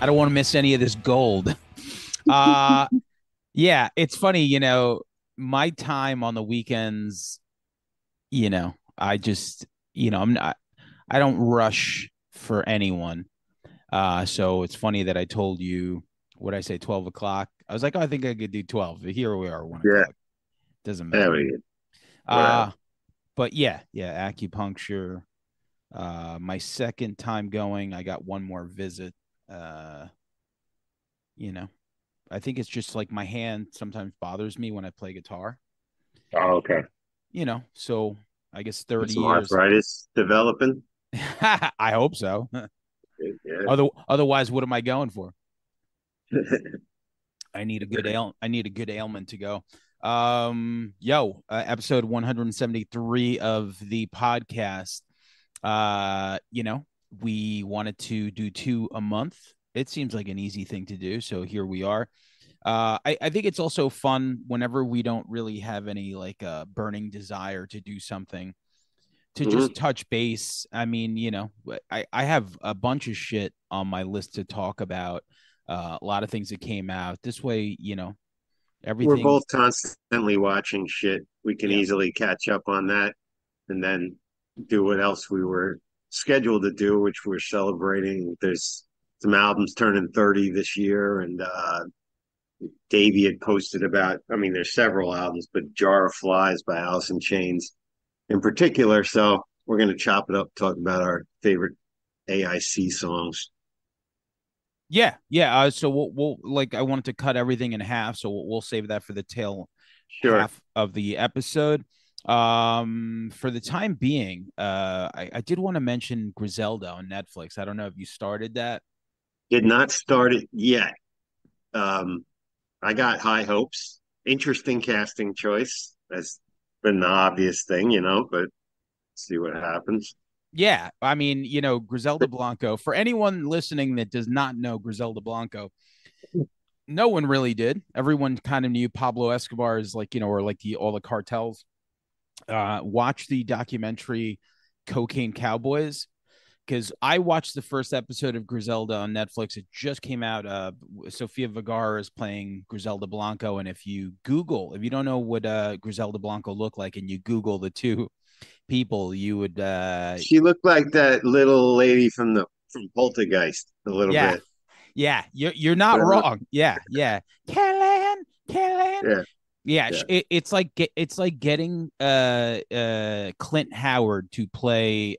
I don't want to miss any of this gold. Uh yeah, it's funny, my time on the weekends, I just, I don't rush for anyone. So it's funny that I told you what I say 12 o'clock. I was like, oh, I think I could do 12. Here we are, 1 o'clock. Yeah, Doesn't there matter. we go. Whatever. Uh, but yeah, acupuncture. My second time going, I got one more visit. Uh, you know, I think it's just like my hand sometimes bothers me when I play guitar, Oh, okay. so I guess 30 Some years. arthritis developing. I hope so. Yeah. Otherwise, what am I going for? I need a good ailment to go. Episode 173 of the podcast. We wanted to do two a month. It seems like an easy thing to do, so here we are. I think it's also fun whenever we don't really have any like burning desire to do something to just Mhm. touch base. I mean, I have a bunch of shit on my list to talk about. A lot of things that came out this way, We're everything. both constantly watching shit. We can Yeah, easily catch up on that and then do what else we were scheduled to do, which we're celebrating. There's some albums turning 30 this year, and Davey had posted about, I mean, there's several albums, but Jar of Flies by Alice in Chains in particular. So we're going to chop it up, talk about our favorite AIC songs. yeah. So we'll like I wanted to cut everything in half, so we'll save that for the tail Sure. half of the episode. For the time being, I did want to mention Griselda on Netflix. I don't know if you started that. Did not start it yet. Um, I got high hopes. Interesting casting choice. That's been the obvious thing, but see what happens. Yeah, I mean, Griselda Blanco. For anyone listening that does not know Griselda Blanco, no one really did. Everyone kind of knew Pablo Escobar is like, or like the all the cartels. Watch the documentary Cocaine Cowboys because I watched the first episode of Griselda on Netflix. It just came out. Sofia Vergara is playing Griselda Blanco, and if you don't know what Griselda Blanco looked like, and you Google the two people, you would, She looked like that little lady from Poltergeist a little yeah, bit. yeah, you're not wrong. Yeah, Kellen. Yeah, Yeah, yeah. it's like getting Clint Howard to play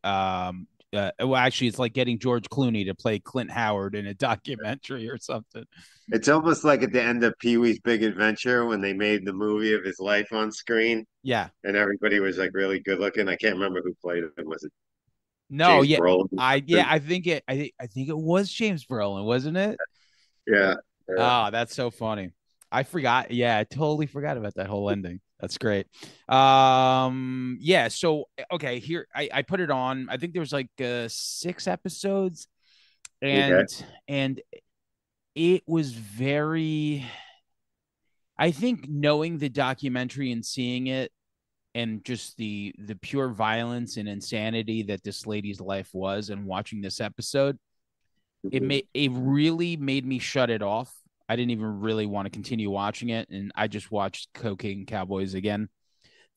well, actually it's like getting George Clooney to play Clint Howard in a documentary or something. It's almost like at the end of Pee Wee's Big Adventure when they made the movie of his life on screen Yeah. and everybody was like really good looking. I can't remember who played him. Was it No, James yeah. Brolin or something? I think it was James Brolin, wasn't it? Yeah, yeah. Oh, that's so funny. I forgot. Yeah, I totally forgot about that whole ending. That's great. Yeah, so okay, here I put it on. I think there was like 6 episodes Okay. and it was very I think knowing the documentary and seeing it and just the pure violence and insanity that this lady's life was and watching this episode, Mhm. it really made me shut it off. I didn't even really want to continue watching it, and I just watched Cocaine Cowboys again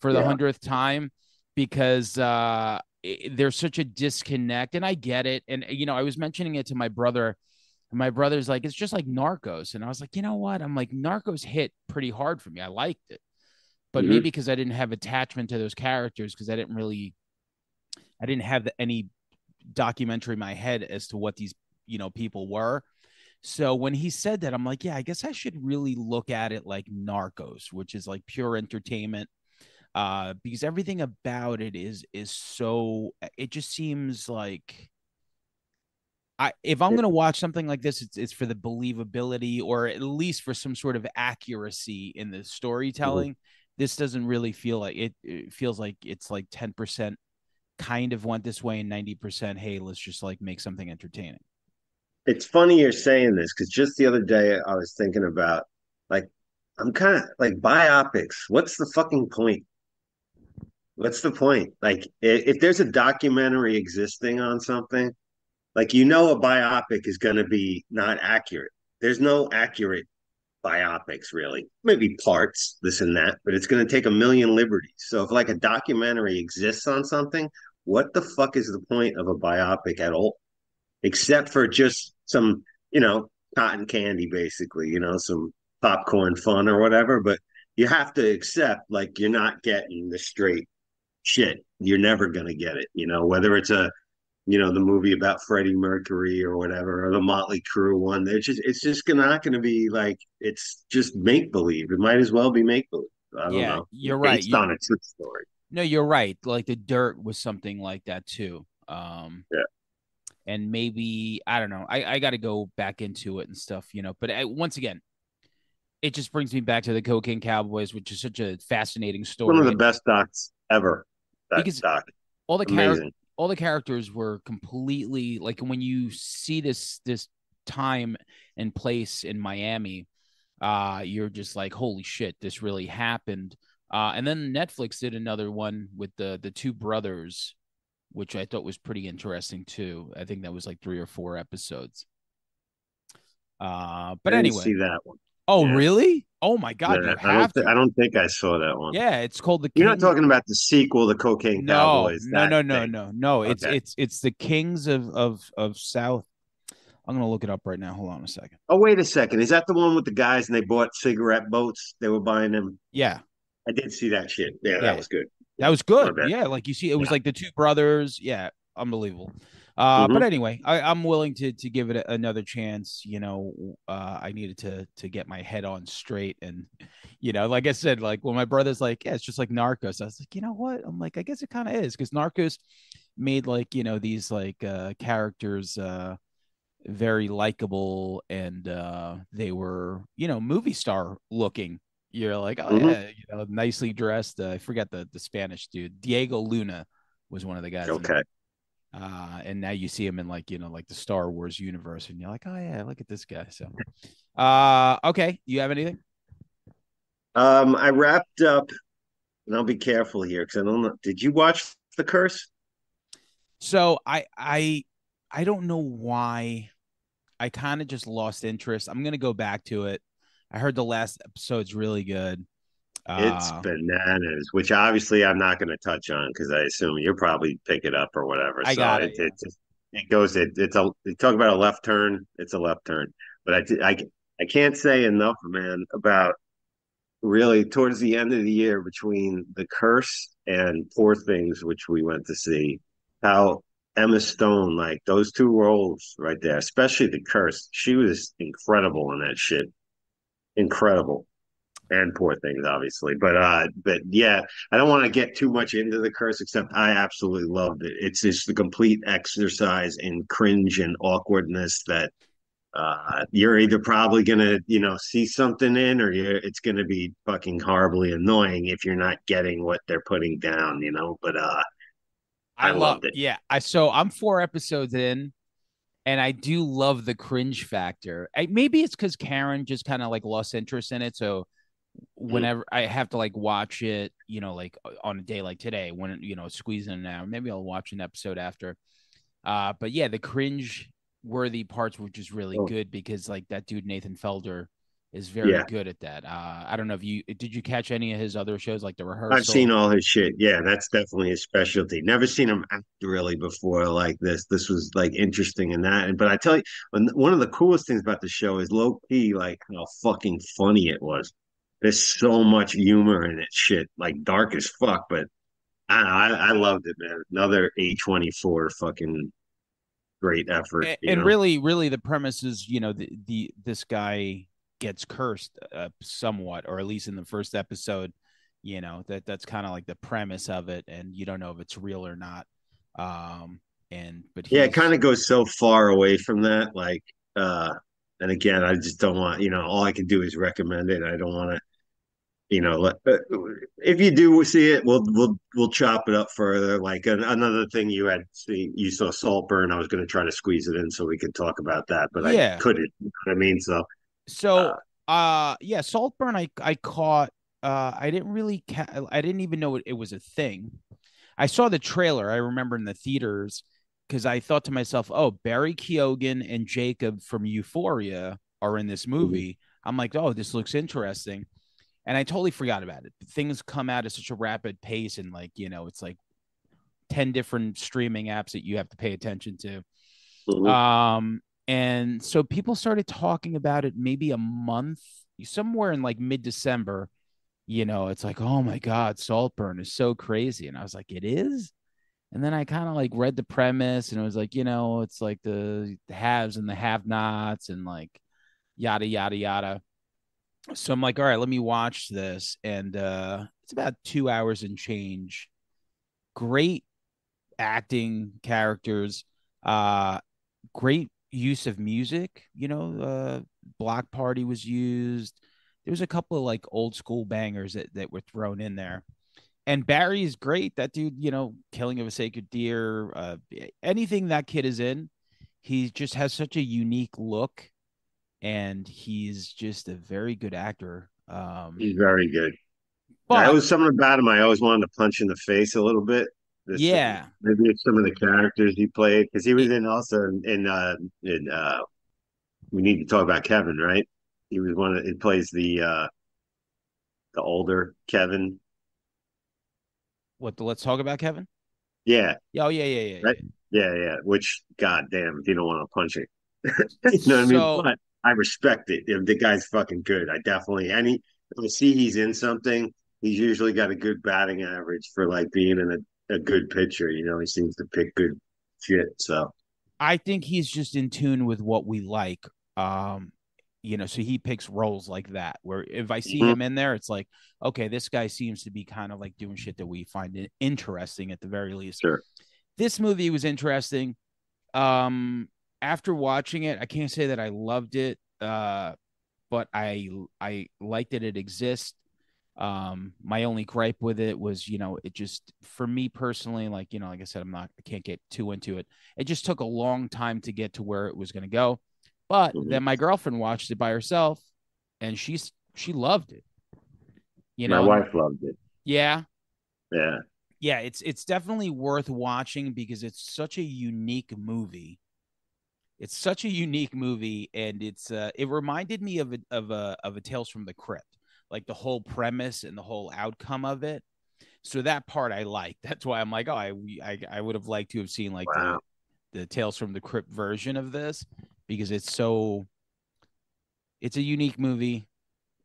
for the Yeah. 100th time because there's such a disconnect, and I get it. And I was mentioning it to my brother, and my brother's like, it's just like Narcos, and I was like, you know what? I'm like, Narcos hit pretty hard for me. I liked it, but maybe Hmm. because I didn't have attachment to those characters because I didn't have any documentary in my head as to what these people were. So when he said that, I'm like, yeah, I guess I should really look at it like Narcos, which is like pure entertainment. Because everything about it is so it just seems like if I'm gonna watch something like this, it's for the believability or at least for some sort of accuracy in the storytelling. This doesn't really feel like it. It feels like it's like 10% kind of went this way and 90%. Hey, let's just like make something entertaining. It's funny you're saying this because just the other day I was thinking about like I'm kind of like biopics. What's the fucking point? What's the point? Like if there's a documentary existing on something, like a biopic is going to be not accurate. There's no accurate biopics really. Maybe parts, this and that, but it's going to take a million liberties. So if like a documentary exists on something, what the fuck is the point of a biopic at all? Except for just some, cotton candy, basically, some popcorn fun or whatever. But you have to accept, like, you're not getting the straight shit. You're never going to get it, whether it's the movie about Freddie Mercury or whatever, or the Motley Crue one. It's just not going to be like, it's just make believe. It might as well be make believe. I don't Yeah, know. you're right. Based on a true story. No, you're right. Like The Dirt was something like that too. Yeah. And maybe I don't know. I got to go back into it and stuff, But once again, it just brings me back to the Cocaine Cowboys, which is such a fascinating One of the story best docs ever. That because doc. all the Amazing. all the characters were completely like when you see this time and place in Miami, you're just like, holy shit, this really happened. And then Netflix did another one with the two brothers, which I thought was pretty interesting too. I think that was like 3 or 4 episodes. I But didn't anyway, see that one. oh Yeah. really? Oh my god, Yeah. you have I to. don't think I saw that one. Yeah, it's called The You're not King. talking about the sequel, The Cocaine No, Cowboys, no, that no, no, thing. no, no. It's Okay. it's it's the Kings of South. I'm gonna look it up right now. Hold on a second. Oh, wait a second. Is that the one with the guys and they bought cigarette boats? They were buying them. Yeah, I did see that shit. Yeah, that yeah, was good. that Yeah, was my good. bad. Yeah, like you see, it was Yeah. like the two brothers. Yeah, unbelievable. But Hmm. anyway, I'm willing to give it another chance. I needed to get my head on straight, and like I said, like when my brother's like, yeah, it's just like Narcos. I was like, you know what? I'm like, I guess it kind of is because Narcos made like these like characters very likable and they were movie star looking. You're like, oh Hmm. yeah, nicely dressed. I forget the Spanish dude. Diego Luna was one of the guys in it. Okay. And now you see him in like like the Star Wars universe, and you're like, oh yeah, look at this guy. So okay, you have anything? I wrapped up, and I'll be careful here because I don't know. Did you watch The Curse? So I don't know why I kind of just lost interest. I'm gonna go back to it. I heard the last episode's really good. It's uh bananas, which obviously I'm not going to touch on because I assume you'll probably pick it up or whatever. I So got it. Yeah. it goes it's a you talk about a left turn, it's a left turn. But I can't say enough, man, about really towards the end of the year between The Curse and Poor Things, which we went to see, how Emma Stone, like those two roles right there, especially The Curse, she was incredible in that shit. Incredible. And Poor Things, obviously. But yeah, I don't want to get too much into The Curse, except I absolutely loved it. It's just the complete exercise in cringe and awkwardness that you're either probably gonna see something in, or it's gonna be fucking horribly annoying if you're not getting what they're putting down, but I I love, loved it. yeah. I'm 4 episodes in, and I do love the cringe factor. Maybe it's because Karen just kind of like lost interest in it. So Mm. whenever I have to like watch it, like on a day like today, when squeezing an hour, maybe I'll watch an episode after. But yeah, the cringe worthy parts were just really Oh, good because like that dude Nathan Felder is very yeah, good at that. I don't know if you did you catch any of his other shows like The I've Rehearsal? seen all his shit. Yeah, that's definitely his specialty. Never seen him act really before like this. This was like interesting in that. But I tell you, one of the coolest things about the show is low key, like how fucking funny it was. There's so much humor in it, shit, like dark as fuck. But I don't know, I loved it, man. Another A24 fucking great effort, And really the premise is the this guy gets cursed somewhat, or at least in the first episode, that's kind of like the premise of it, and you don't know if it's real or not. And but Yeah, it kind he's of goes so far away from that. Like, and again, I just don't want, all I can do is recommend it. I don't want to, if you do see it, we'll chop it up further. Like another thing you had seen, you saw Saltburn. I was going to try to squeeze it in so we could talk about that, but I yeah. couldn't. You know what I mean? So, uh, So yeah, Saltburn I caught. I didn't really I didn't even know it was a thing. I saw the trailer. I remember in the theaters, because I thought to myself, oh, Barry Keoghan and Jacob from Euphoria are in this Mhm. movie. I'm like, oh, this looks interesting. And I totally forgot about it. Things come out at such a rapid pace, and like, it's like 10 different streaming apps that you have to pay attention to. Mhm. And so people started talking about it maybe a month, somewhere in like mid-December. It's like, oh my God, Saltburn is so crazy. And I was like, it is? And then I kind of like read the premise, and it was like, it's like the haves and the have nots, and like yada yada yada. So I'm like, all right, let me watch this. And it's about 2 hours and change. Great acting, characters, uh, great use of music. Block Party was used. There was a couple of like old school bangers that were thrown in there. And Barry is great. That dude, Killing of a Sacred Deer, anything that kid is in, he just has such a unique look, and he's just a very good actor. He's very good. I But was something about him I always wanted to punch in the face a little bit. This yeah, maybe it's some of the characters he played because he was it, in also in we need to talk about Kevin, right? He was one of he plays the older Kevin. what? Let's talk about Kevin. Yeah, Yeah, oh yeah, yeah, yeah, right. yeah. Yeah, yeah. Which goddamn, if you don't want to punch it, you know what I mean. So But I respect it. If the guy's fucking good, I definitely any if I see he's in something, he's usually got a good batting average for like being in a good pitcher. You know, he seems to pick good shit. So I think he's just in tune with what we like. Um, so he picks roles like that where if I see mhm, him in there, it's like, okay, this guy seems to be kind of like doing shit that we find interesting at the very least. sure. This movie was interesting. Um, After watching it, I can't say that I loved it, but I liked that it exists. My only gripe with it was, it just for me personally, like, like I said, I can't get too into it. It just took a long time to get to where it was going to go. But Mhm. then my girlfriend watched it by herself, and she loved it, My and wife loved it. yeah, Yeah. yeah, it's definitely worth watching because it's such a unique movie. It's such a unique movie, and it reminded me of a Tales from the Crypt, like the whole premise and the whole outcome of it. So that part I like. That's why I'm like, oh, I would have liked to have seen like the Wow. the Tales from the Crypt version of this, because it's a unique movie.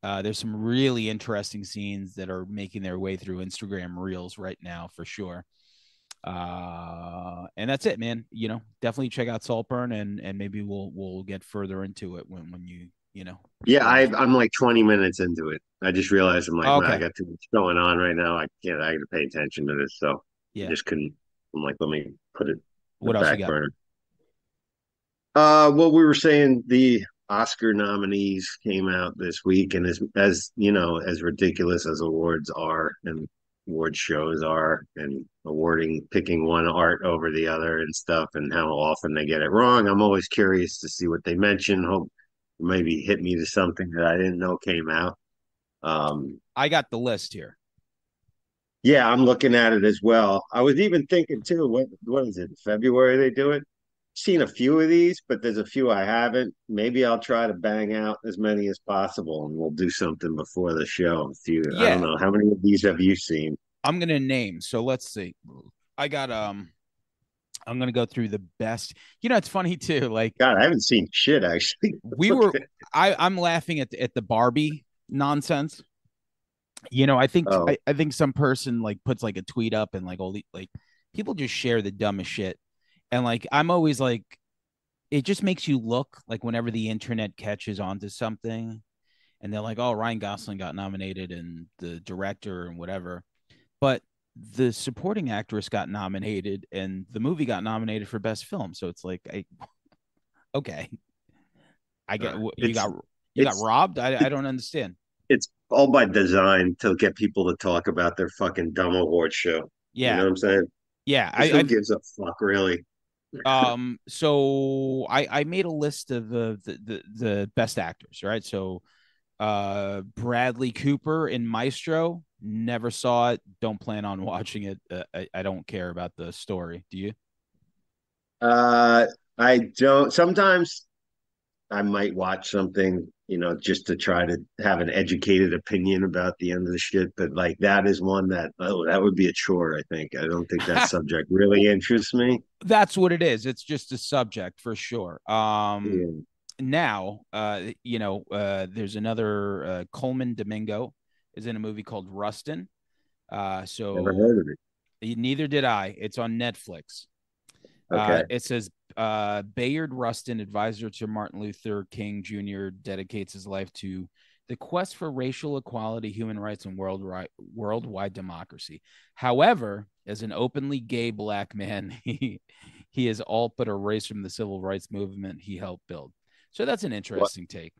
There's some really interesting scenes that are making their way through Instagram Reels right now for sure. And that's it, man. Definitely check out Saltburn, and maybe we'll get further into it when you Yeah, watch it. I'm like 20 minutes into it. I just realized I'm like, Oh, man, I okay. got too much going on right now. I can't. I got to pay attention to this. So I Yeah. just couldn't. I'm like, let me put it in the What else you back got? burner. Well, we were saying the Oscar nominees came out this week, and as you know, as ridiculous as awards are and award shows are, and awarding picking one art over the other and stuff, and how often they get it wrong, I'm always curious to see what they mention. Hope maybe hit me to something that I didn't know came out. Um, I got the list here. yeah, I'm looking at it as well. I was even thinking too, what is it? February they do it? Seen a few of these, but there's a few I haven't. Maybe I'll try to bang out as many as possible, and we'll do something before the show. If you, I don't Yeah, know, how many of these have you seen? I'm gonna name. So let's see. I got I'm gonna go through the best. It's funny too. Like God, I haven't seen shit actually. we Look were at, I'm laughing at the Barbie nonsense. I think some person like puts like a tweet up, and like all the like people just share the dumbest shit. And like I'm always like, it just makes you look like whenever the internet catches onto something, and they're like, oh, Ryan Gosling got nominated and the director and whatever. But the supporting actress got nominated and the movie got nominated for best film. So it's like, okay, I get it's you got it's robbed. I don't understand. it's all by design to get people to talk about their fucking dumb award show. You know Yeah, what I'm saying? yeah. Because who gives a fuck, really? So I made a list of the best actors, right? So Bradley Cooper in Maestro, never saw it, don't plan on watching it. I don't care about the story. Do you? Uh, I don't. Sometimes I might watch something, just to try to have an educated opinion about the end of the shit. But like that is one that, oh, that would be a chore. I think. I don't think that subject really interests me. That's what it is. It's just a subject for sure. Yeah, Now, there's another Coleman Domingo is in a movie called Rustin. never So heard of it. neither did I. It's on Netflix. Okay. It says Bayard Rustin, advisor to Martin Luther King Jr., dedicates his life to the quest for racial equality, human rights, and worldwide democracy. However, as an openly gay black man, he is all but erased from the civil rights movement he helped build. So that's an What interesting take.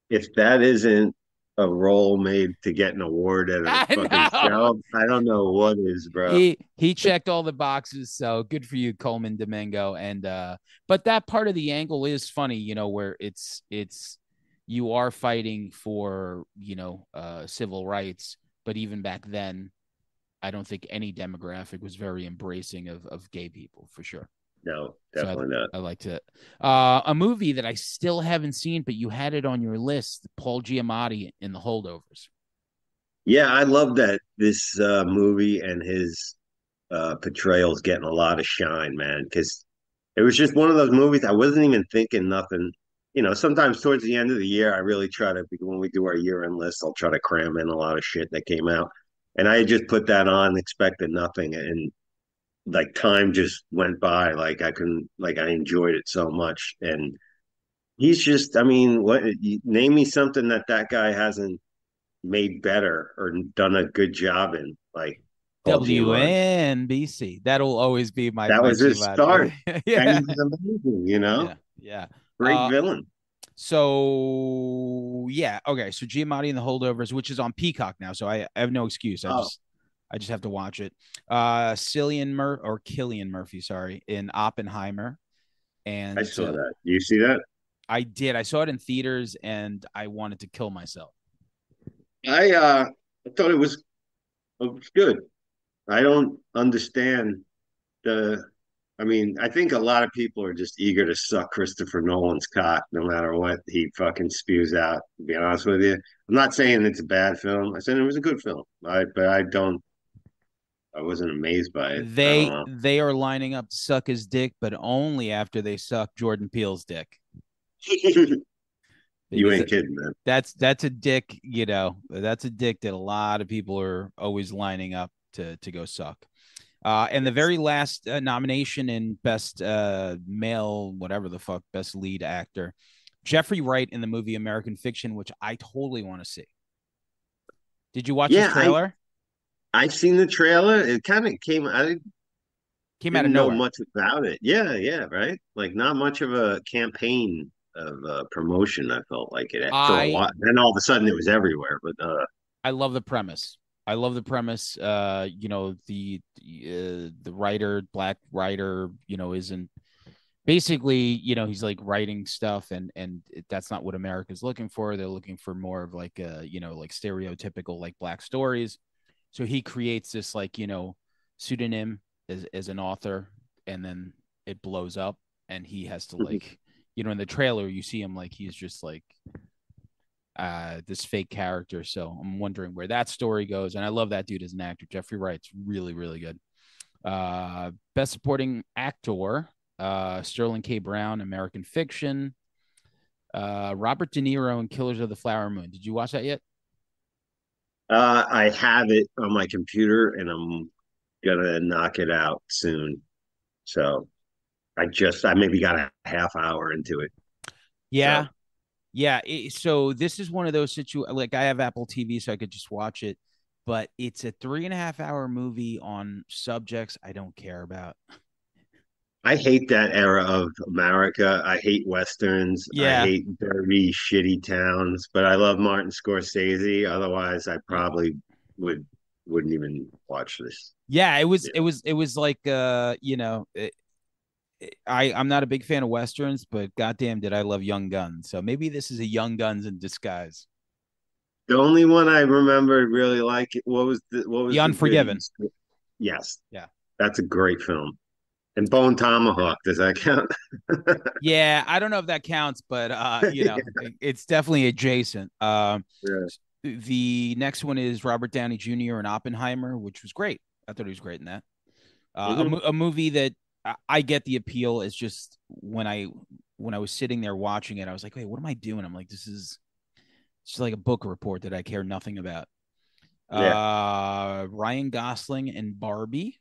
if that isn't a role made to get an award at a I fucking know. show? I don't know what is, bro. He checked all the boxes, so good for you, Coleman Domingo. And but that part of the angle is funny, where it's you are fighting for civil rights, but even back then, I don't think any demographic was very embracing of gay people for sure. No, So definitely not. I liked it. A movie that I still haven't seen, but you had it on your list, Paul Giamatti in The Holdovers. Yeah, I love that this movie and his portrayal's getting a lot of shine, man. Because it was just one of those movies I wasn't even thinking nothing. Sometimes towards the end of the year, I really try to, when we do our year-end list, I'll try to cram in a lot of shit that came out. And I just put that on, expected nothing, and like time just went by. Like I couldn't, like I enjoyed it so much. And he's just, I mean, name me something that guy hasn't made better or done a good job in, like Paul Giamatti. WNBC. That'll always be my That my was his start, Giamatti. and Yeah, he was amazing. yeah, yeah. Great Uh, villain. so yeah, okay. So Giamatti and the Holdovers, which is on Peacock now, so I have no excuse. Oh, I just have to watch it. Killian Murphy, sorry, in Oppenheimer, I and saw that. You see that? I did. I saw it in theaters, and I wanted to kill myself. I thought it was good. I don't understand the. I mean, I think a lot of people are just eager to suck Christopher Nolan's cock, no matter what he fucking spews out. To be honest with you, I'm not saying it's a bad film. I said it was a good film. But I don't. I wasn't amazed by it. I don't know. They are lining up to suck his dick, but only after they suck Jordan Peele's dick, You because ain't kidding, man. that's a dick, that's a dick that a lot of people are always lining up to go suck. And the Yes. very last nomination in best male, whatever the fuck, best lead actor, Jeffrey Wright in the movie American Fiction, which I totally want to see. Did you watch this Yeah, trailer? I've seen the trailer. It kind of came. I Came out of didn't know nowhere. much about it. Yeah, yeah, right. Like not much of a campaign of promotion. I felt like it for a I while. Then all of a sudden it was everywhere. But I love the premise. I love the premise. The writer, black writer, isn't basically, he's like writing stuff, and that's not what America's looking for. They're looking for more of like like stereotypical like black stories. So he creates this like pseudonym as an author, and then it blows up, and he has to like in the trailer you see him like he's just like this fake character. So I'm wondering where that story goes. And I love that dude as an actor. Jeffrey Wright's really, really good. Best supporting actor, Sterling K. Brown, American Fiction. Robert De Niro in Killers of the Flower Moon. Did you watch that yet? I have it on my computer, and I'm gonna knock it out soon. So I maybe got a half hour into it. Yeah. So Yeah. So this is one of those situations. Like I have Apple TV, so I could just watch it. But it's a 3.5 hour movie on subjects I don't care about. I hate that era of America. I hate westerns. I Yeah. hate dirty, shitty towns. But I love Martin Scorsese. Otherwise, I probably would wouldn't even watch this. Yeah, Yeah. it was like I'm not a big fan of westerns, but goddamn did I love Young Guns. So maybe this is a Young Guns in disguise. The only one I remember really like it. What The was the good? Unforgiven. Yes, Yeah. that's a great film. And Bone Tomahawk, does that count? Yeah, I don't know if that counts, but it's definitely adjacent. Yeah. The next one is Robert Downey Jr. in Oppenheimer, which was great. I thought he was great in that. Hmm. A movie that I get the appeal is just when I was sitting there watching it, I was like, wait, what am I doing? I'm like, this is just like a book report that I care nothing about. Yeah. Ryan Gosling and Barbie,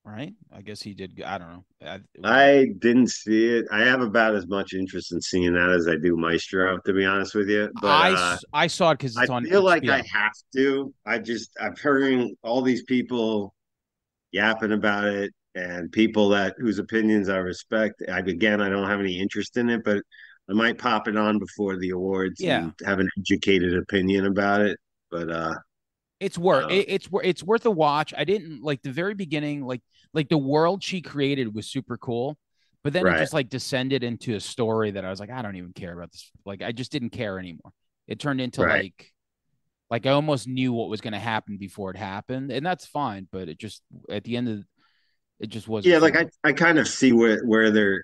right? I guess he did. I don't know. It was like, I didn't see it. I have about as much interest in seeing that as I do Maestro, to be honest with you. But I saw it because I it's on feel like I HBO. have to. I've heard all these people yapping about it and people that whose opinions I respect. I don't have any interest in it, but I might pop it on before the awards Yeah, and have an educated opinion about it. But uh, it's worth a watch. I didn't like the very beginning, like the world she created was super cool, but then it right, just like descended into a story that I was like, I don't even care about this. Like I just didn't care anymore. It turned into right. like I almost knew what was going to happen before it happened, and that's fine. But it just at the end of it just wasn't Yeah, for like me. I kind of see where they're,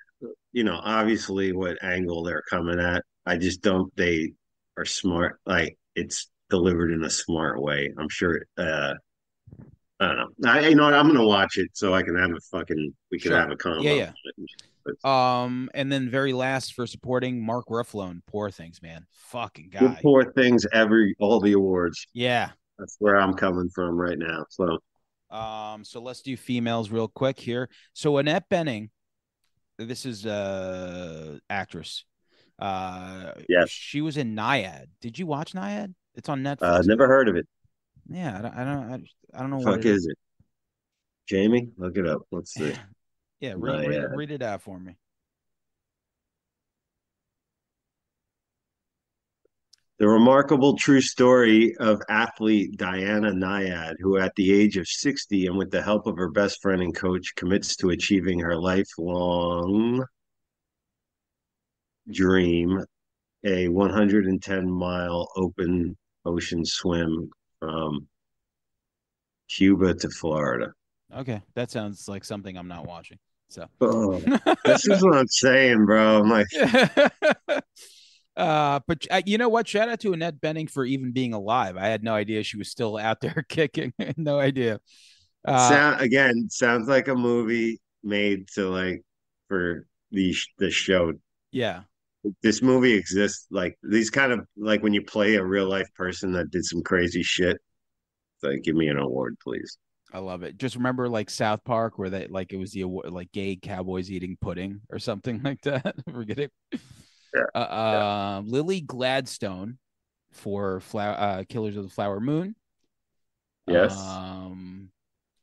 obviously what angle they're coming at. I just don't they are smart. Like it's delivered in a smart way. I'm sure. I don't know. You know what? I'm gonna watch it so I can have a fucking we can have Sure. a Yeah, combo. yeah. But And then very last for supporting Mark Ruffalo and Poor Things, man. Fucking give guy. poor things all the awards. Yeah. That's where I'm coming from right now. So So let's do females real quick here. So Annette Bening, this is actress. yes, She was in Naiad. Did you watch Naiad? It's on Netflix. never heard of it. Yeah, I don't know what Fuck it is. is it? Jamie, look it up. Let's see. Yeah, Naiad. read it out for me. The remarkable true story of athlete Diana Nyad, who at the age of 60 and with the help of her best friend and coach commits to achieving her lifelong dream, a 110-mile open ocean swim from Cuba to Florida. Okay, that sounds like something I'm not watching. So, Oh, this is what I'm saying, bro. I'm like, but you know what? Shout out to Annette Bening for even being alive. I had no idea she was still out there kicking. No idea. Uh, sounds like a movie made to like for the show. yeah, This movie exists like these kind of like when you play a real life person that did some crazy shit. Like, give me an award, please. I love it. Just remember like South Park where they like it was the award, like gay cowboys eating pudding or something like that. Forget it. Yeah, yeah. Lily Gladstone for Killers of the Flower Moon. Yes. Um,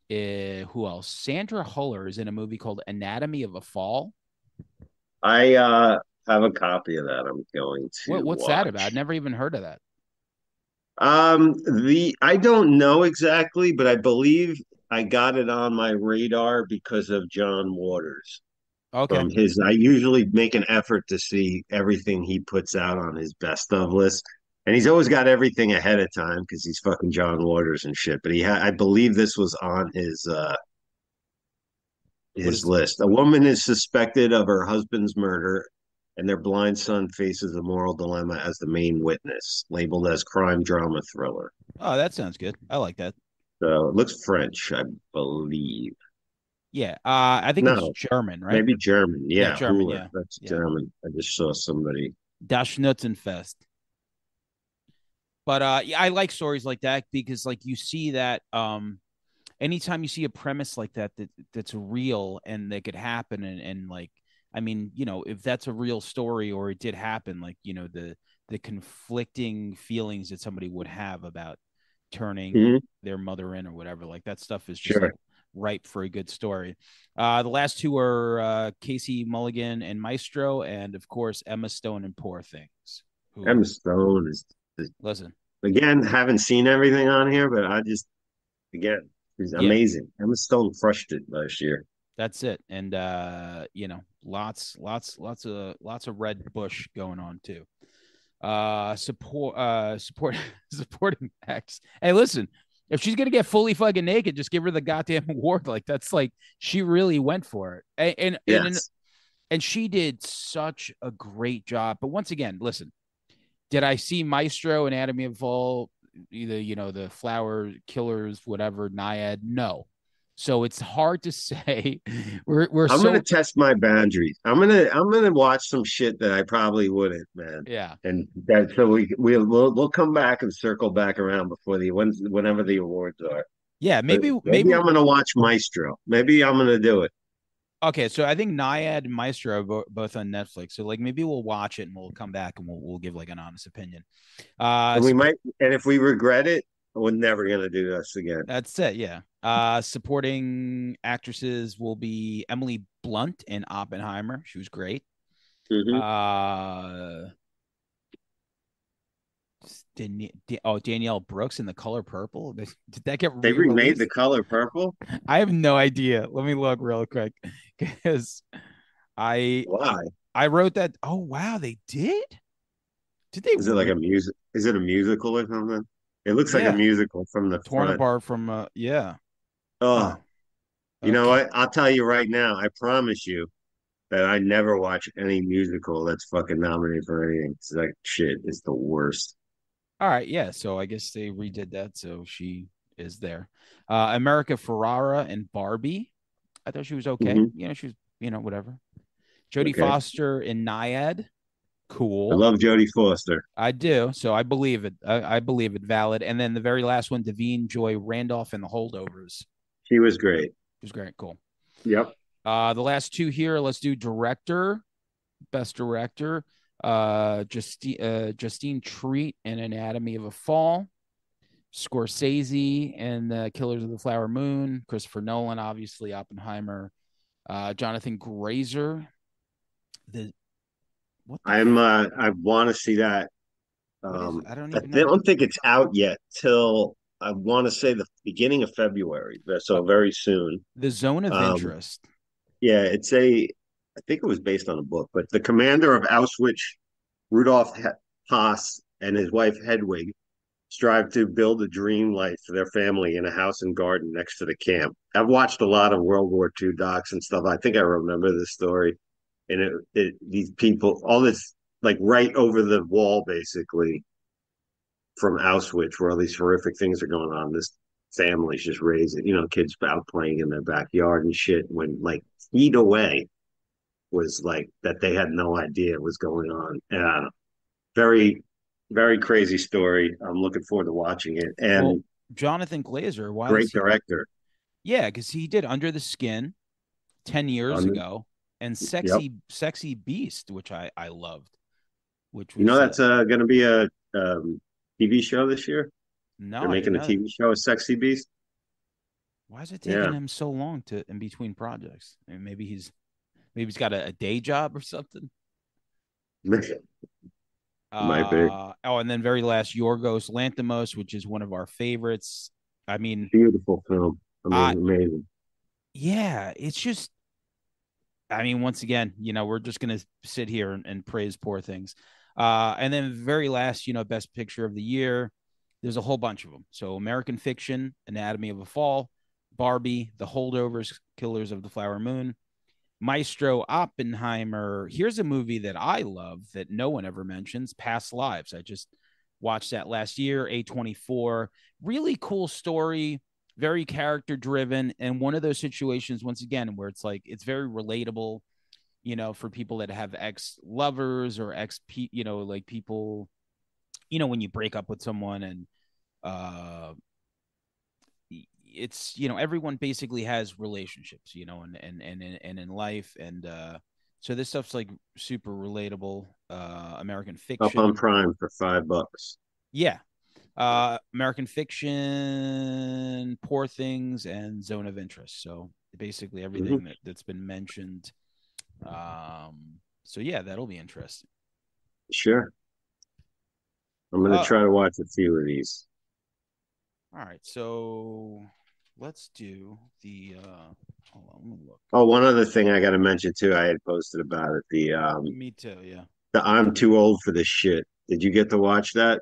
who else? Sandra Huller is in a movie called Anatomy of a Fall. I have a copy of that I'm going to What's that about? I'd watch. never even heard of that. The I don't know exactly, but I believe I got it on my radar because of John Waters. Okay. From his, I usually make an effort to see everything he puts out on his best of list. And he's always got everything ahead of time because he's fucking John Waters and shit. But I believe this was on What his is list. A woman is suspected of her husband's murder, and their blind son faces a moral dilemma as the main witness, labeled as crime drama thriller. Oh, that sounds good. I like that. So it looks French, I believe. Yeah. I think it's No, German, right? maybe German. Yeah, Yeah, German, Hooler. yeah. That's Yeah. German. I just saw somebody. Das Schnutzenfest. But yeah, I like stories like that because like you see that anytime you see a premise like that's real and that could happen and like I mean, if that's a real story or it did happen, like, the conflicting feelings that somebody would have about turning Mhm. their mother in or whatever, like that stuff is just like Sure. ripe for a good story. The last two are Casey Mulligan and Maestro, and of course Emma Stone and Poor Things. Emma Who Stone is listen, again, haven't seen everything on here, but I just again, she's yeah, amazing. Emma Stone crushed it last year. that's it. And lots of red bush going on too. Support supporting acts. Hey, listen, If she's gonna get fully fucking naked, just give her the goddamn award. Like that's like she really went for it, Yes. and she did such a great job. But once again, listen, did I see Maestro, Anatomy of Fall, either the Flower Killers, whatever, Naiad? No. So it's hard to say. We're I'm gonna so test my boundaries. I'm gonna watch some shit that I probably wouldn't, man. yeah. And that so we'll come back and circle back around before whenever the awards are. Yeah, But maybe maybe I'm gonna watch Maestro. Maybe I'm gonna do it. okay, so I think Naiad and Maestro are both on Netflix. So like maybe we'll watch it and we'll come back and we'll give like an honest opinion. And we Support might and if we regret it, we're never gonna do this again. That's it, yeah. Supporting actresses will be Emily Blunt in Oppenheimer. She was great. Hmm. Uh Danielle Brooks in The Color Purple. Did that get They remade The re-released? Color Purple. I have no idea. Let me look real quick because I Why? I wrote that. Oh wow, they did. Did they? Is it like a music? Is it a musical or something? It looks like a Yeah, musical from the torn front. apart from. Yeah. Oh, Huh. you know Okay. what? I'll tell you right now. I promise you that I never watch any musical that's fucking nominated for anything. It's like shit. It's the worst. All right. Yeah. So I guess they redid that. So she is there. America Ferrara and Barbie. I thought she was okay. Hmm. She was. Whatever. Jodie Okay. Foster in Naiad. I Cool. love Jodie Foster. I do. So I believe it. I believe it valid. And then the very last one, Davine Joy Randolph and the Holdovers. She was great. It was great. Cool. Yep. The last two here, let's do director, best director. Justine Treat and Anatomy of a Fall. Scorsese and the Killers of the Flower Moon. Christopher Nolan, obviously, Oppenheimer. Jonathan Grazer. The what the I want to see that. what is? I don't I even know. don't think it's out yet till I want to say the beginning of February, Uh, so very soon. the Zone of Um, Interest. yeah, I think it was based on a book, but the commander of Auschwitz, Rudolf Haas, and his wife Hedwig strive to build a dream life for their family in a house and garden next to the camp. I've watched a lot of World War II docs and stuff. I think I remember this story. And these people, all this, like right over the wall, basically, from Auschwitz, where all these horrific things are going on. This family's just raising, kids out playing in their backyard and shit. When like feet away was like that, they had no idea was going on. Very, very crazy story. I'm looking forward to watching it. Well, And Jonathan Glazer. Why is great he? director. Yeah, because he did Under the Skin 10 years On ago, and Yep. Sexy Beast, which I loved, which You know was that's going to be a TV show this year. no, They're I didn't making a know that. TV show, of Sexy Beast. Why is it taking Yeah, him so long to in between projects? I mean, maybe he's got a day job or something. might be Oh, and then very last, Yorgos Lanthimos, which is one of our favorites. I mean, beautiful film. I I mean, amazing. yeah, it's just I mean, once again, we're just gonna sit here and praise poor things. And then very last, best picture of the year. There's a whole bunch of them. So American Fiction, Anatomy of a Fall, Barbie, The Holdovers, Killers of the Flower Moon, Maestro, Oppenheimer. Here's a movie that I love that no one ever mentions, Past Lives. I just watched that last year, A24. Really cool story, very character driven. And one of those situations, once again, where it's like, it's very relatable, for people that have ex lovers or like people, when you break up with someone and, uh, it's everyone basically has relationships and in life so this stuff's like super relatable. American Up on Fiction, Prime for $5. yeah. American Fiction, Poor Things, and Zone of Interest. So basically Hmm. everything that's been mentioned. So yeah, that'll be interesting. Sure, I'm gonna uh try to watch a few of these. all right, so let's do the hold on, let me look. Oh, one other thing I got to mention too. I had posted about it. Me too, yeah. The I'm too old for this shit. Did you get to watch that?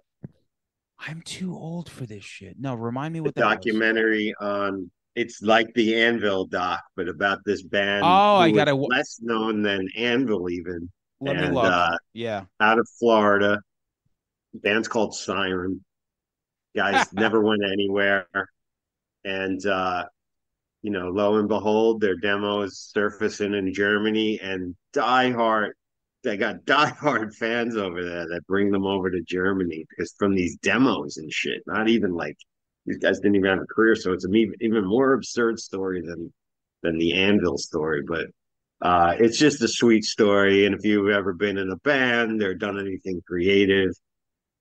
I'm too old for this shit. No, remind me The what that was. documentary on it's like the Anvil doc, but about this band Oh, I who is gotta less known than Anvil even, let me and look. Yeah. out of Florida. The band's called Siren. Guys never went anywhere, and lo and behold, their demo is surfacing in Germany, and they got diehard fans over there that bring them over to Germany because from these demos and shit. Not even like these guys didn't even have a career, so it's an even more absurd story than the Anvil story. But it's just a sweet story, and if you've ever been in a band or done anything creative,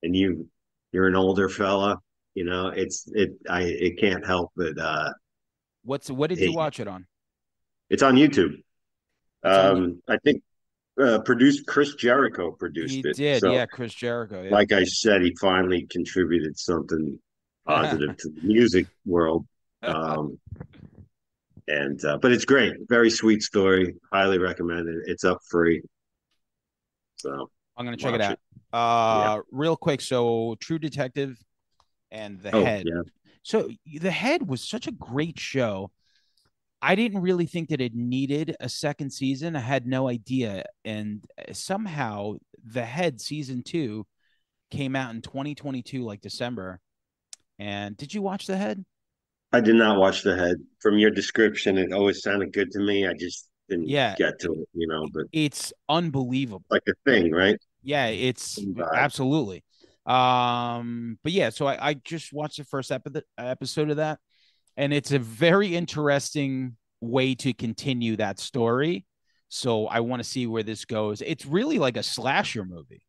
and you're an older fella, it can't help but What did you hate. watch it on? It's on YouTube. It's on. I think produced Chris Jericho produced He it. did, So, yeah, Chris Jericho, like I said, he finally contributed something yeah. positive to the music world. Um, and but it's great, very sweet story. Highly recommend it. It's up free, so I'm gonna check it watch out. it. Yeah. Real quick. So, True Detective and The Oh Head. yeah. So, The Head was such a great show. I didn't really think that it needed a second season. I had no idea, and somehow The Head season 2 came out in 2022, like December. And did you watch The Head? I did not watch The Head. From your description, it always sounded good to me. I just didn't Yeah, get to it, but it's unbelievable. like a thing, right? Yeah, it's Vibe. absolutely. But yeah, so I just watched the first episode of that, and it's a very interesting way to continue that story. So I want to see where this goes. It's really like a slasher movie.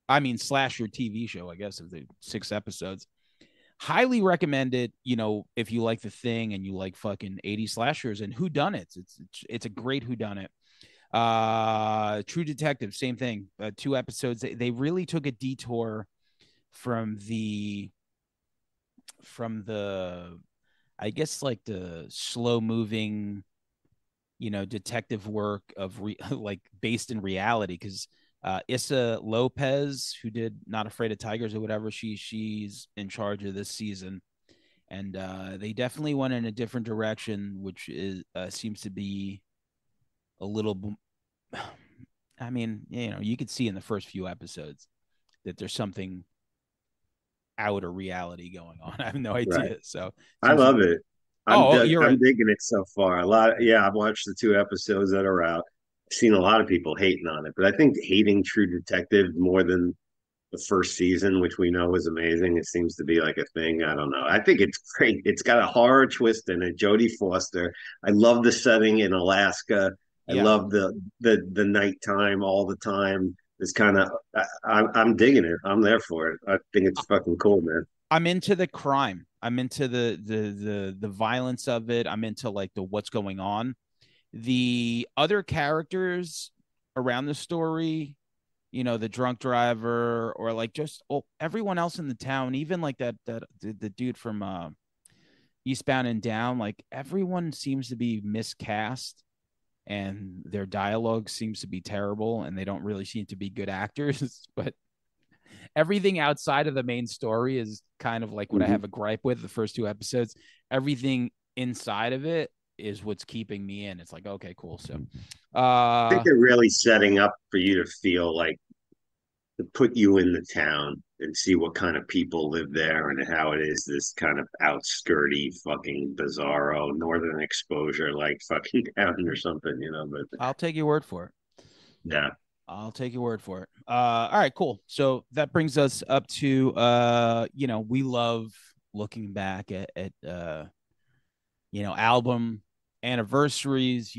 I mean, slasher TV show, I guess, of the 6 episodes. Highly recommended. If you like The Thing and you like fucking 80 slashers and whodunits, it's a great whodunit. True Detective, same thing. 2 episodes. They really took a detour from the I guess like the slow moving, detective work of like based in reality because Issa Lopez, who did Not Afraid of Tigers or whatever, she's in charge of this season, and they definitely went in a different direction, which is seems to be a little. I mean, you could see in the first few episodes that there's something out of reality going on. I have no Right. idea. So it I seems to love be. it. Oh, you're I'm a digging it so far. A lot. Yeah, I've watched the 2 episodes that are out. I've seen a lot of people hating on it, but I think hating True Detective more than the first season, which we know was amazing. It seems to be like a thing. I don't know. I think it's great. It's got a horror twist in it. Jodie Foster. I love the setting in Alaska. I yeah. love the nighttime all the time. It's kind of I'm digging it. I'm there for it. I think it's fucking cool, man. I'm into the crime. I'm into the violence of it. I'm into like the what's going on. The other characters around the story, the drunk driver or like just everyone else in the town, even like the dude from Eastbound and Down, like everyone seems to be miscast and their dialogue seems to be terrible and they don't really seem to be good actors, but everything outside of the main story is kind of like what I Mm-hmm. have a gripe with the first 2 episodes. Everything inside of it is what's keeping me in. It's like, okay, cool. So, I think uh, they're really setting up for you to feel like to put you in the town and see what kind of people live there and how it is this kind of outskirty fucking bizarro northern exposure like fucking town or something, but I'll take your word for it. yeah. I'll take your word for it. All right, cool. So that brings us up to we love looking back at album anniversaries,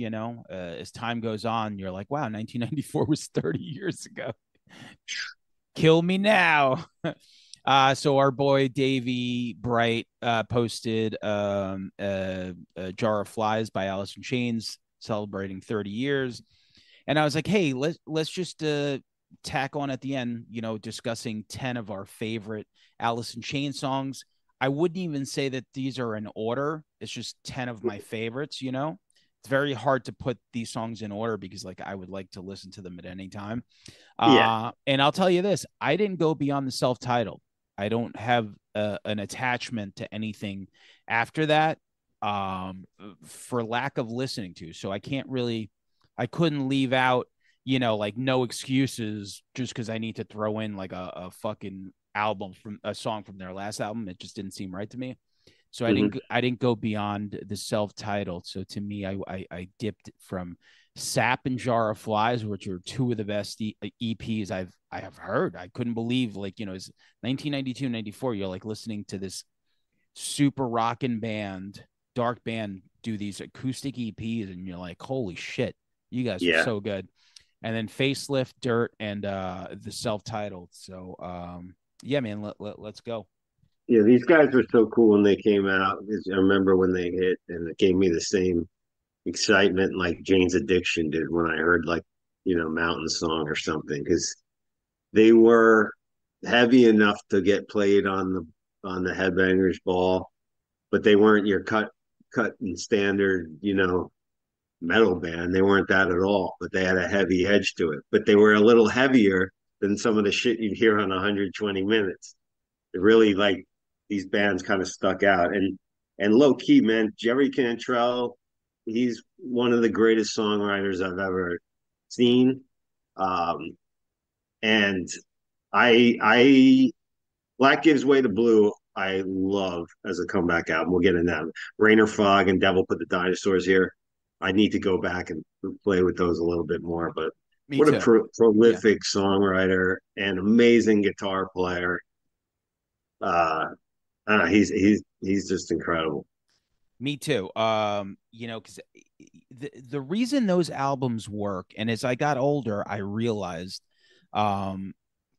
as time goes on, you're like, wow, 1994 was 30 years ago. Kill me now. So our boy Davey Bright posted a Jar of Flies by Alice in Chains celebrating 30 years. And I was like, hey, let's just tack on at the end, discussing 10 of our favorite Alice in Chains songs. I wouldn't even say that these are in order. It's just 10 of my favorites. It's very hard to put these songs in order because like I would like to listen to them at any time. Yeah. And I'll tell you this, I didn't go beyond the self-titled. I don't have an attachment to anything after that, for lack of listening to. So I can't really, I couldn't leave out, like No Excuses just because I need to throw in like a fucking album from a song from their last album. It just didn't seem right to me. So Hmm. I didn't go beyond the self-titled. So to me, I dipped from Sap and Jar of Flies, which are two of the best EPs I have heard. I couldn't believe, like, it's 1992, 94. You're like listening to this super rockin' band, dark band, do these acoustic EPs, and you're like, holy shit, you guys are Yeah. so good. And then Facelift, Dirt, and the self-titled. So yeah, man, let's go. Yeah, these guys were so cool when they came out. I remember when they hit, and it gave me the same excitement like Jane's Addiction did when I heard like, Mountain Song or something, because they were heavy enough to get played on the Headbangers Ball, but they weren't your cut and standard, metal band. They weren't that at all, but they had a heavy edge to it. But they were a little heavier than some of the shit you'd hear on 120 minutes. It really, like, these bands kind of stuck out. And low key, man, Jerry Cantrell, he's one of the greatest songwriters I've ever seen. Um, and I Black Gives Way to Blue, I love as a comeback album. We'll get into that. Rain or Fog and Devil Put the Dinosaurs Here. I need to go back and play with those a little bit more. But Me what a too. Yeah. prolific songwriter and amazing guitar player. He's just incredible. Me too. Because the reason those albums work, and as I got older, I realized, um,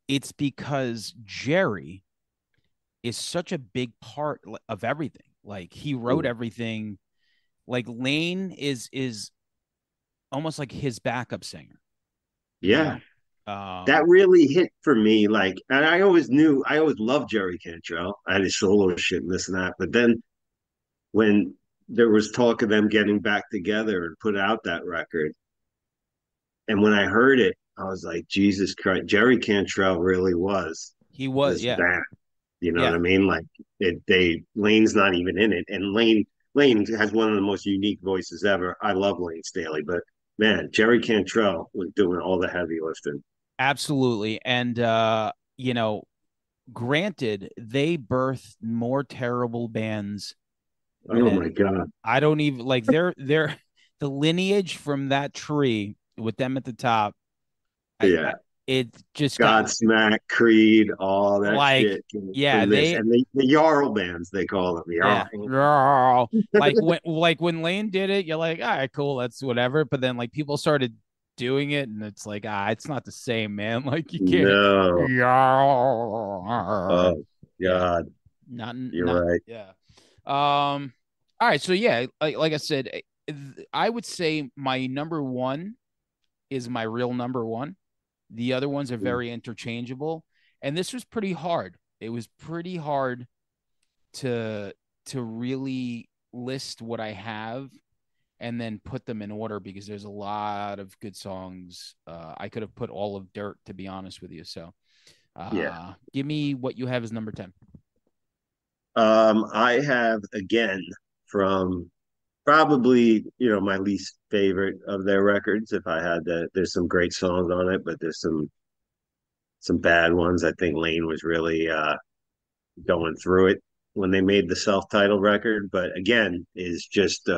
it's because Jerry is such a big part of everything. Like he wrote Mm. everything. Like Lane is almost like his backup singer. You Yeah, know, that really hit for me. Like, and I always loved Jerry Cantrell. I had his solo shit and this and that. But then when there was talk of them getting back together and put out that record, and when I heard it, I was like, Jesus Christ, Jerry Cantrell really was he was. this Yeah, band. You know what yeah. I mean? Like, Lane's not even in it, and Lane has one of the most unique voices ever. I love Lane Staley, but man, Jerry Cantrell was doing all the heavy lifting. Absolutely. And granted, they birthed more terrible bands Oh my than God. I don't even like their the lineage from that tree with them at the top. I Yeah. it just got Godsmack, Creed, all that like, shit came yeah, from this. they And the Jarl bands, they call them. yeah. Jarl. Like when Lane did it, you're like, all right, cool, that's whatever. But then like people started doing it, and it's like, it's not the same, man. Like you can't. No. Yeah, Oh, God. You're not right. yeah. All right, so yeah, like I said, I would say my number one is my real number one. The other ones are very interchangeable, and this was pretty hard. It was pretty hard to really list what I have and then put them in order because there's a lot of good songs. I could have put all of Dirt, to be honest with you. So, Yeah. give me what you have as number 10. I have, again, from probably, my least favorite of their records. If I had to, there's some great songs on it, but there's some bad ones. I think Lane was really going through it when they made the self-titled record, but again, is just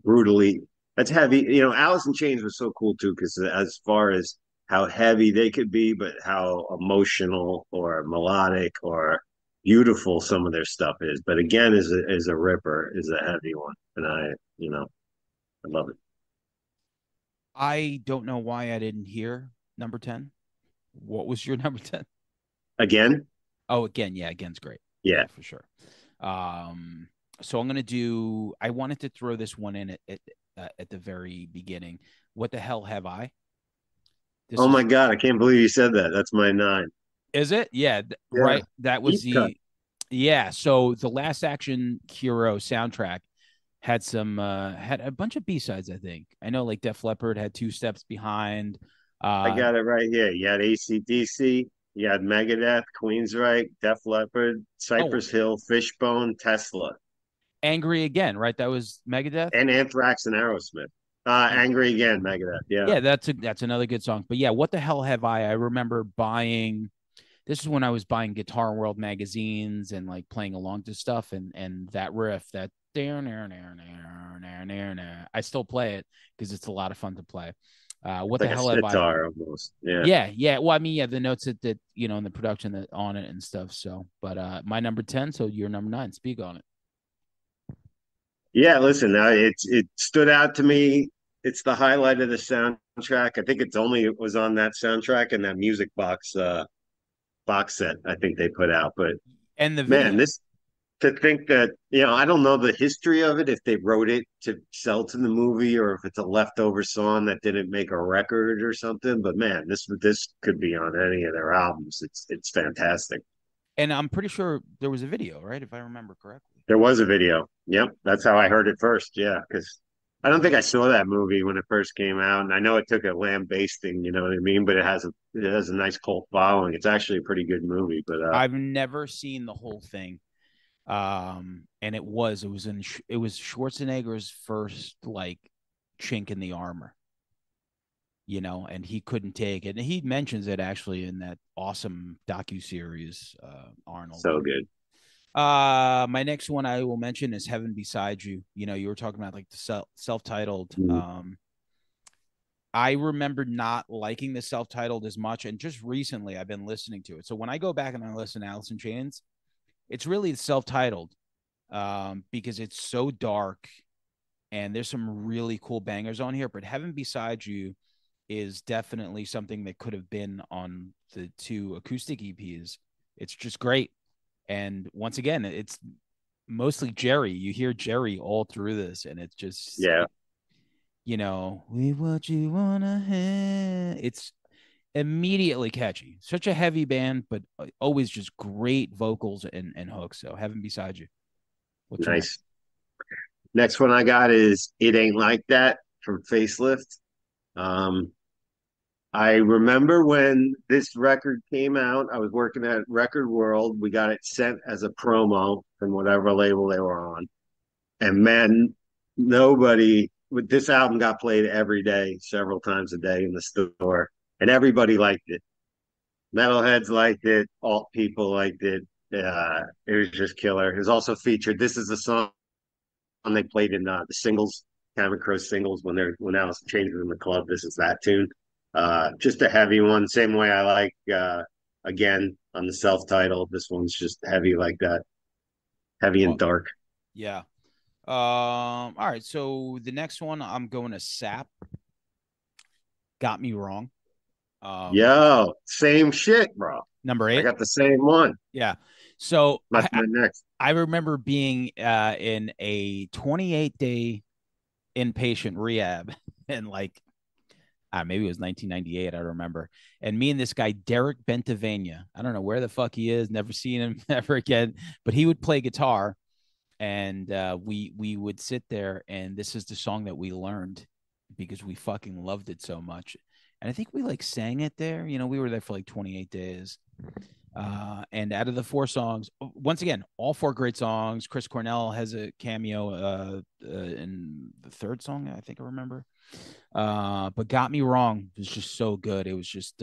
brutally, that's heavy. Alice in Chains was so cool too, because as far as how heavy they could be, but how emotional or melodic or beautiful some of their stuff is. But again, is a ripper, is a heavy one, and I love it. I don't know why I didn't hear number 10. What was your number 10? Again, Oh, again, yeah, again's great. yeah. Yeah, for sure. Um, so I'm gonna do. I wanted to throw this one in at the very beginning. What the hell have I? This Oh my is God, I can't believe you said that. That's my nine. is it? Yeah, Yeah, right. That was deep cut. the yeah. So the Last Action Hero soundtrack had a bunch of B-sides, I think. I know like Def Leppard had Two Steps Behind. I Uh got it right here. You had AC/DC. You had Megadeth, Queensryche, Def Leppard, Oh, Cypress Hill, Fishbone, Tesla, Angry Again, right? That was Megadeth. and Anthrax and Aerosmith. Yeah. Angry Again, Megadeth. Yeah. Yeah, that's another good song. But yeah, what the hell have I remember buying this is when I was buying Guitar World magazines and like playing along to stuff and that riff that I still play it because it's a lot of fun to play. It's What the like a hell have I? sitar almost. Yeah. Yeah, yeah. Well, I mean, yeah, the notes that you know in the production that on it and stuff. So, but my number 10, so you're number 9. Speak on it. Yeah, listen, it stood out to me. It's the highlight of the soundtrack. I think it was on that soundtrack and that music box set I think they put out. But And the man, video. this to think that, I don't know the history of it, if they wrote it to sell to the movie or if it's a leftover song that didn't make a record or something. But man, this could be on any of their albums. It's fantastic. And I'm pretty sure there was a video, right? If I remember correctly. There was a video. Yep, that's how I heard it first. Yeah, because I don't think I saw that movie when it first came out, and I know it took a lambasting, you know what I mean? But it has a nice cult following. It's actually a pretty good movie. But I've never seen the whole thing. And it was Schwarzenegger's first like chink in the armor, you know, and he couldn't take it. And he mentions it actually in that awesome docu series, Arnold. so good. My next one I will mention is Heaven Beside You. You know, you were talking about like the self-titled. Mm. I remember not liking the self-titled as much, and just recently I've been listening to it. So when I go back and I listen to Alice in Chains, it's really self-titled because it's so dark and there's some really cool bangers on here. But Heaven Beside You is definitely something that could have been on the 2 acoustic EPs. It's just great. And once again, it's mostly Jerry. You hear Jerry all through this, and it's just, Yeah. you know, we what you wanna have. It's immediately catchy. Such a heavy band, but always just great vocals and hooks. So Heaven Beside You. What's your next? Nice. Next one I got is It Ain't Like That from Facelift. Um, I remember when this record came out, I was working at Record World. We got it sent as a promo from whatever label they were on. And man, nobody with this album got played every day, several times a day in the store, and everybody liked it. Metalheads liked it, alt people liked it. It was just killer. It was also featured. This is the song they played in the singles, Cabin Crow singles when Alice changed in the club. This is that tune. Just a heavy one. Same way I like again on the self-titled. This one's just heavy like that, heavy and Well, dark. yeah. All right. So the next one, I'm going to Sap. Got Me Wrong. Um, Yo, same shit, bro. Number I 8. got the same one. Yeah. So That's my next. I remember being in a 28-day inpatient rehab and like maybe it was 1998. I remember. And me and this guy, Derek Bentavania, I don't know where the fuck he is. Never seen him ever again. But he would play guitar, and we would sit there, and this is the song that we learned because we fucking loved it so much. And I think we like sang it there. You know, we were there for like 28 days. And out of the 4 songs, once again, all 4 great songs. Chris Cornell has a cameo in the 3rd song, I think I remember. But Got Me Wrong was just so good. It was just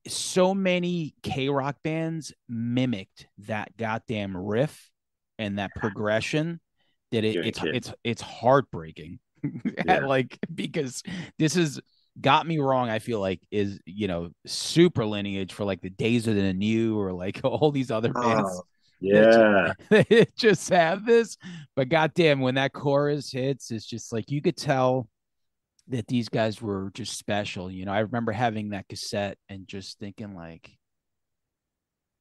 so many K rock bands mimicked that goddamn riff and that progression that You ain't kidding. it's heartbreaking. Yeah. Like because this is Got Me Wrong, I feel like is, you know, super lineage for like the Days of the New or like all these other bands Oh, that yeah. that just have this. But goddamn, when that chorus hits, it's just like you could tell that these guys were just special. You know, I remember having that cassette and just thinking like,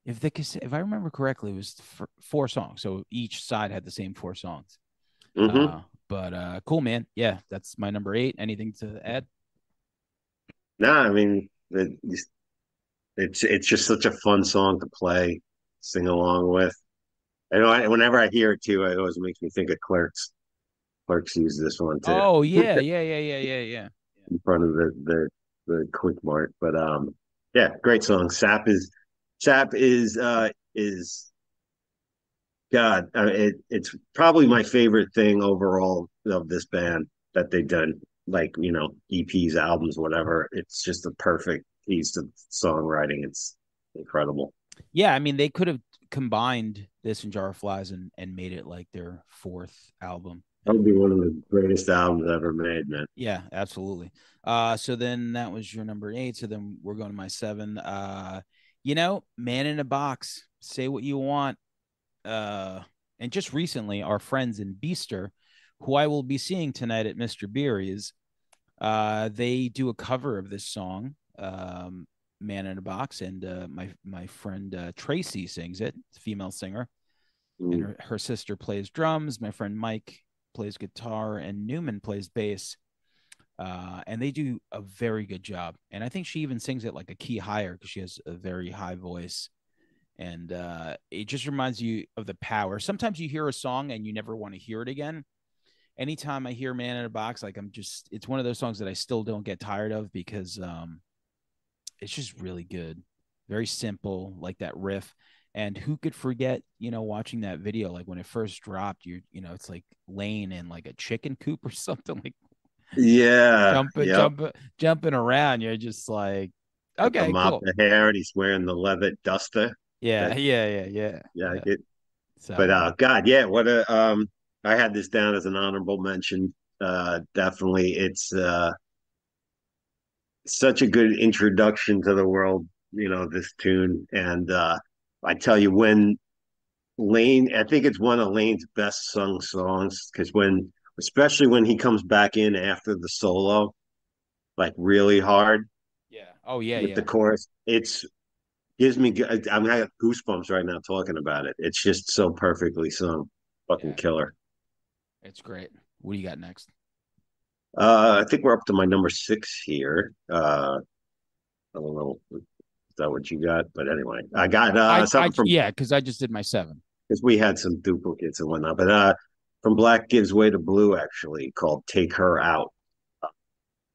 if the cassette, if I remember correctly, it was 4 songs, so each side had the same 4 songs. Mm-hmm. But cool, man. Yeah, that's my number 8. Anything to add? No, I mean it's just such a fun song to play, sing along with. I know whenever I hear it too, it always makes me think of Clerks. Clerks use this one too Oh yeah, yeah, yeah, yeah, yeah, yeah. in front of the Quick Mart. But Yeah, great song. Sap is God. It's probably my favorite thing overall of this band that they've done. Like EPs, albums, whatever. It's just a perfect piece of songwriting. It's incredible. Yeah, I mean they could have combined this and Jar of Flies and made it like their fourth album. That would And be one of the greatest albums ever made, man. yeah, absolutely. So then that was your number eight. So then we're going to my seven. Man in a Box. Say what you want. And just recently, our friends in Beaster, who I will be seeing tonight at Mr. Beery's, they do a cover of this song, "Man in a Box," and my friend Tracy sings it, female singer, and Mm. her sister plays drums. My friend Mike plays guitar, and Newman plays bass. And they do a very good job. And I think she even sings it like a key higher because she has a very high voice. And it just reminds you of the power. Sometimes you hear a song and you never want to hear it again. Anytime I hear Man in a Box, like it's one of those songs that I still don't get tired of because it's just really good. Very simple, like that riff. And who could forget, watching that video, like when it first dropped, it's like laying in like a chicken coop or something, like Yeah. Yep. jumping around. You're just like, With the okay, mop cool. of hair, and he's wearing the leather duster. Yeah, That Yeah, I yeah. get. But So God, yeah, what a I had this down as an honorable mention. Definitely, it's such a good introduction to the world. This tune, and I tell you, when Lane, I think it's one of Lane's best sung songs because especially when he comes back in after the solo, like really hard yeah. Oh yeah, with the yeah, chorus, it's gives me. I'm I got goosebumps right now talking about it. It's just so perfectly sung, fucking yeah. killer. It's great. What do you got next? I think we're up to my number six here. I don't know, is that what you got? But anyway, I got something from Yeah, because I just did my seven. because we had some duplicates and whatnot. But from Black Gives Way to Blue, actually, called "Take Her Out."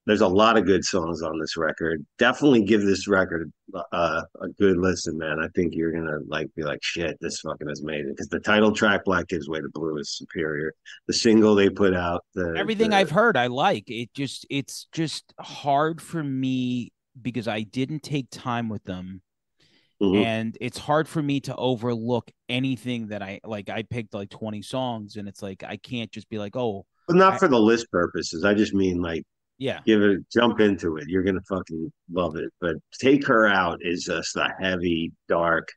There's a lot of good songs on this record. Definitely give this record a good listen, man. I think you're gonna be like, shit, this fucking is amazing. Because the title track, "Black Gives Way to Blue," is superior. The single they put out, Everything I've the heard, I like. It's just hard for me because I didn't take time with them, mhm. and it's hard for me to overlook anything that I like. I picked like 20 songs, and it's like I can't just be like, oh, But not I for the list purposes. I just mean yeah, give it, jump into it. You're gonna fucking love it. But "Take Her Out" is just a heavy, dark,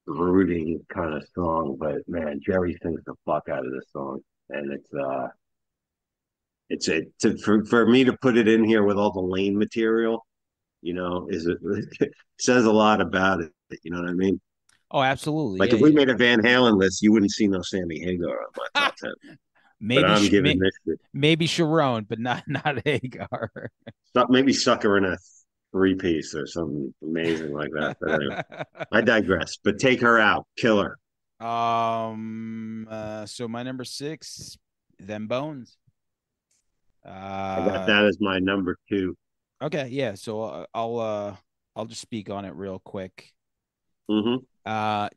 brooding kind of song. But man, Jerry sings the fuck out of this song, and it's for me to put it in here with all the Lane material. Is it says a lot about it. You know what I mean? oh, absolutely, Like yeah, if we yeah. made a Van Halen list, you wouldn't see no Sammy Hagar on my top 10. But maybe I'm sh- giving may, this shit. maybe Sharon, but not Hagar. Maybe Sucker in a three-piece or something amazing like that. But anyway, I digress. But "Take Her Out," killer. So my number six, them bones. I got Uh that as my number two. okay, yeah. So I'll just speak on it real quick. Mm-hmm. Uh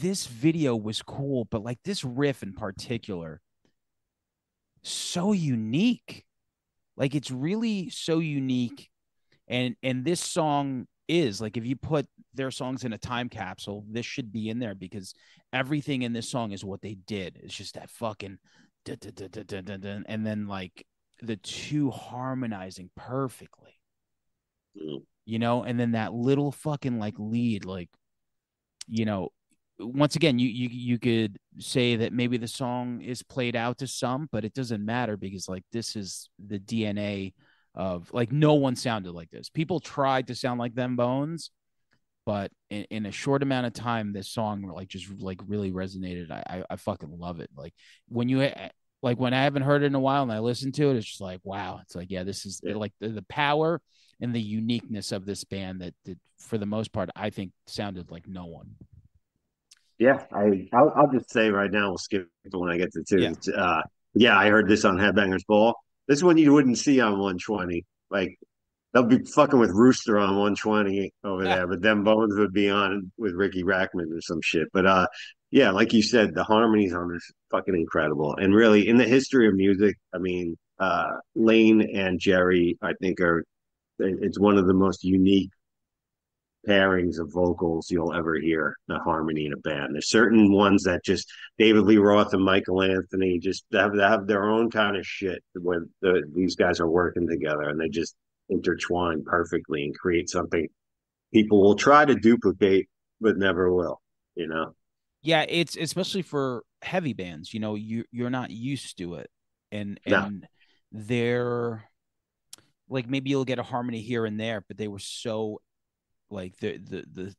this video was cool, but like this riff in particular, so unique. Like it's really so unique. And this song is like if you put their songs in a time capsule, this should be in there because everything in this song is what they did. It's just that fucking dun, dun, dun, dun, dun, dun, dun, and then like the two harmonizing perfectly, Mm-hmm. and then that little fucking like lead, like, you know, once again, you could say that maybe the song is played out to some, but it doesn't matter because like this is the DNA of like no one sounded like this. People tried to sound like them bones, but in a short amount of time, this song like just like really resonated. I fucking love it. Like when you like when I haven't heard it in a while and I listen to it, it's just like wow. It's like yeah, this is Yeah. like the power and the uniqueness of this band that for the most part I think sounded like no one. Yeah, I'll just say right now we'll skip it when I get to two. Yeah. Yeah, I heard this on Headbangers Ball. This one you wouldn't see on 120. Like they'll be fucking with Rooster on 120 over there, but then Bones would be on with Ricky Rackman or some shit. But yeah, like you said, the harmonies on this fucking incredible. And really, in the history of music, I mean, Lane and Jerry, I think are it's one of the most unique pairings of vocals you'll ever hear a harmony in a band. There's certain ones that just David Lee Roth and Michael Anthony just have their own kind of shit when these guys are working together and they just intertwine perfectly and create something people will try to duplicate but never will, you know? Yeah, it's especially for heavy bands, you're not used to it. And No, they're like, maybe you'll get a harmony here and there, but they were so like the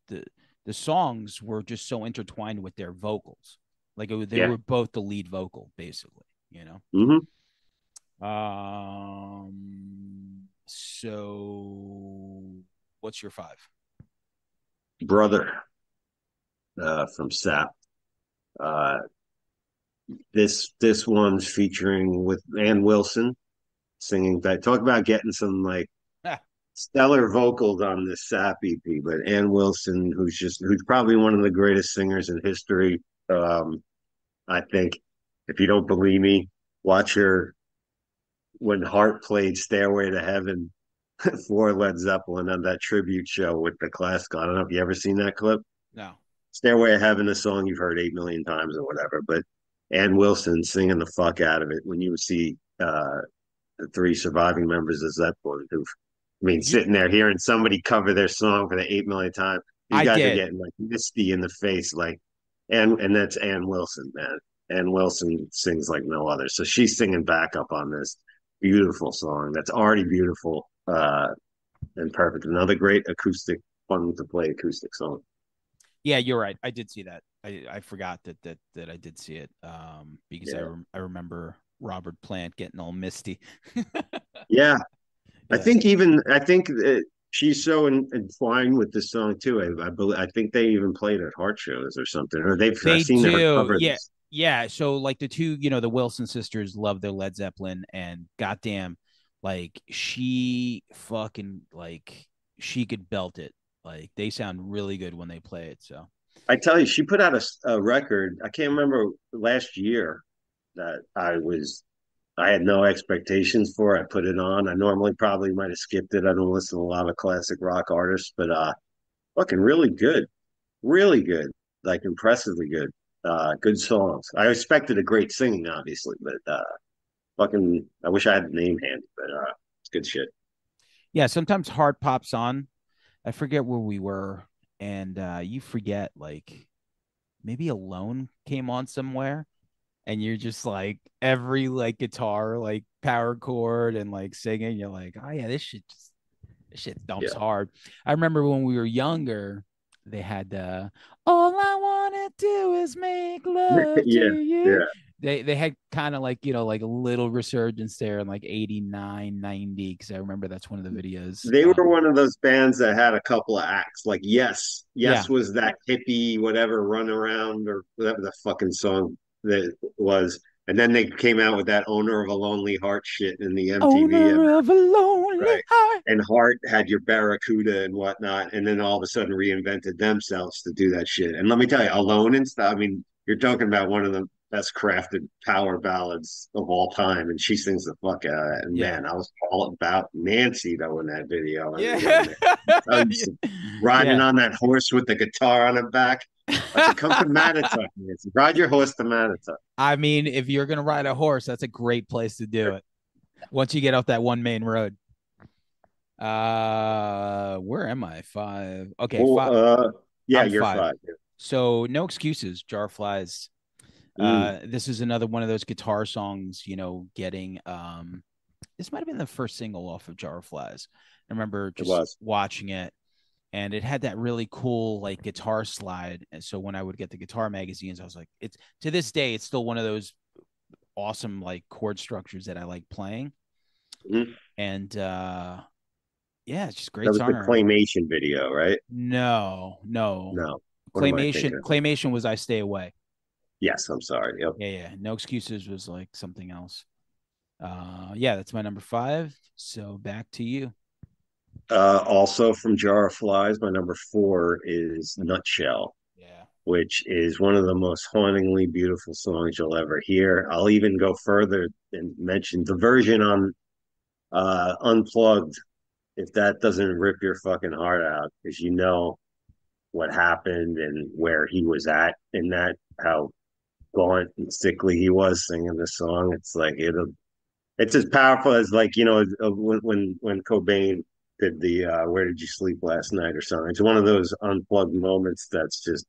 songs were just so intertwined with their vocals. Like they yeah. were both the lead vocal, basically, you know. Mm-hmm. So what's your five? Brother from Sap. Uh, this one's featuring with Ann Wilson singing that. Talk about getting some like stellar vocals on this Sap EP. But Ann Wilson, who's probably one of the greatest singers in history. I think if you don't believe me, watch her when Hart played Stairway to Heaven for Led Zeppelin on that tribute show with the classical. I don't know if you ever seen that clip. No. Stairway to Heaven, a song you've heard 8 million times or whatever, but Ann Wilson singing the fuck out of it when you see the three surviving members of Zeppelin who, I mean, You sitting there hearing somebody cover their song for the 8 millionth time. These I guys are did. getting like misty in the face, like, and that's Ann Wilson, man. Ann Wilson sings like no other, so she's singing backup on this beautiful song that's already beautiful and perfect. Another great acoustic, fun to play acoustic song. Yeah, you're right. I did see that. I forgot that I did see it. Because Yeah, I remember Robert Plant getting all misty. yeah. Yeah. I think she's so entwined with this song too. I think they even played at Heart shows or something, or I've They seen her do. cover Yeah. this. Yeah. So like the two, the Wilson sisters love their Led Zeppelin, and goddamn, like she fucking like she could belt it. Like they sound really good when they play it. So I tell you, she put out a record. I can't remember last year that I had no expectations for. I put it on. I normally probably might have skipped it. I don't listen to a lot of classic rock artists, but fucking really good, like impressively good. Good songs. I expected a great singing, obviously, but fucking, I wish I had the name handy, but it's good shit. yeah, sometimes Heart pops on. I forget where we were, and you forget like maybe Alone came on somewhere, and you're just like every like guitar like power chord and like singing, you're like, oh yeah, this shit dumps Yeah, hard. I remember when we were younger, they had all I wanna do is make love to yeah, you. yeah. They had kind of like, like a little resurgence there in like 89, 90, because I remember that's one of the videos. They were one of those bands that had a couple of acts. Like Yeah. Yes was that hippie whatever run around or whatever the fucking song that was, and then they came out with that Owner of a Lonely Heart shit in the MTV. Owner of a lonely Right. heart. And Heart had your Barracuda and whatnot, and then all of a sudden reinvented themselves to do that shit. And let me tell you, Alone and stuff. I mean, you're talking about one of the best crafted power ballads of all time, and she sings the fuck out of it. And Yeah. man, I was all about Nancy though in that video as a young Yeah. man. I was riding Yeah. on that horse with the guitar on her back. I said, "Come to Matatuck, Nancy. Ride your horse to Matatuck." I mean, if you're gonna ride a horse, that's a great place to do it. Once you get off that one main road. Where am I? Five. Okay, Well, five. yeah, I'm you're five. fine. So no excuses, Jar Flies. Mm, This is another one of those guitar songs, getting this might have been the first single off of Jar Flies. I remember it just was. watching it, and it had that really cool like guitar slide. And so when I would get the guitar magazines, I was like, it's to this day, it's still one of those awesome like chord structures that I like playing. Mhm. And yeah, it's just great That was the songwriting. claymation video, right? No, no. No. What am I Claymation thinking of? Claymation was I Stay Away. Yes, I'm sorry. Yep. Yeah, yeah. No Excuses was like something else. Yeah, that's my number five. So back to you. Also from Jar of Flies, my number four is Nutshell, Yeah. which is one of the most hauntingly beautiful songs you'll ever hear. I'll even go further and mention the version on Unplugged. If that doesn't rip your fucking heart out, because you know what happened and where he was at in that, how gaunt and sickly he was singing the song. It's like it's as powerful as like when Cobain did the "Where Did You Sleep Last Night" or something. It's one of those unplugged moments that's just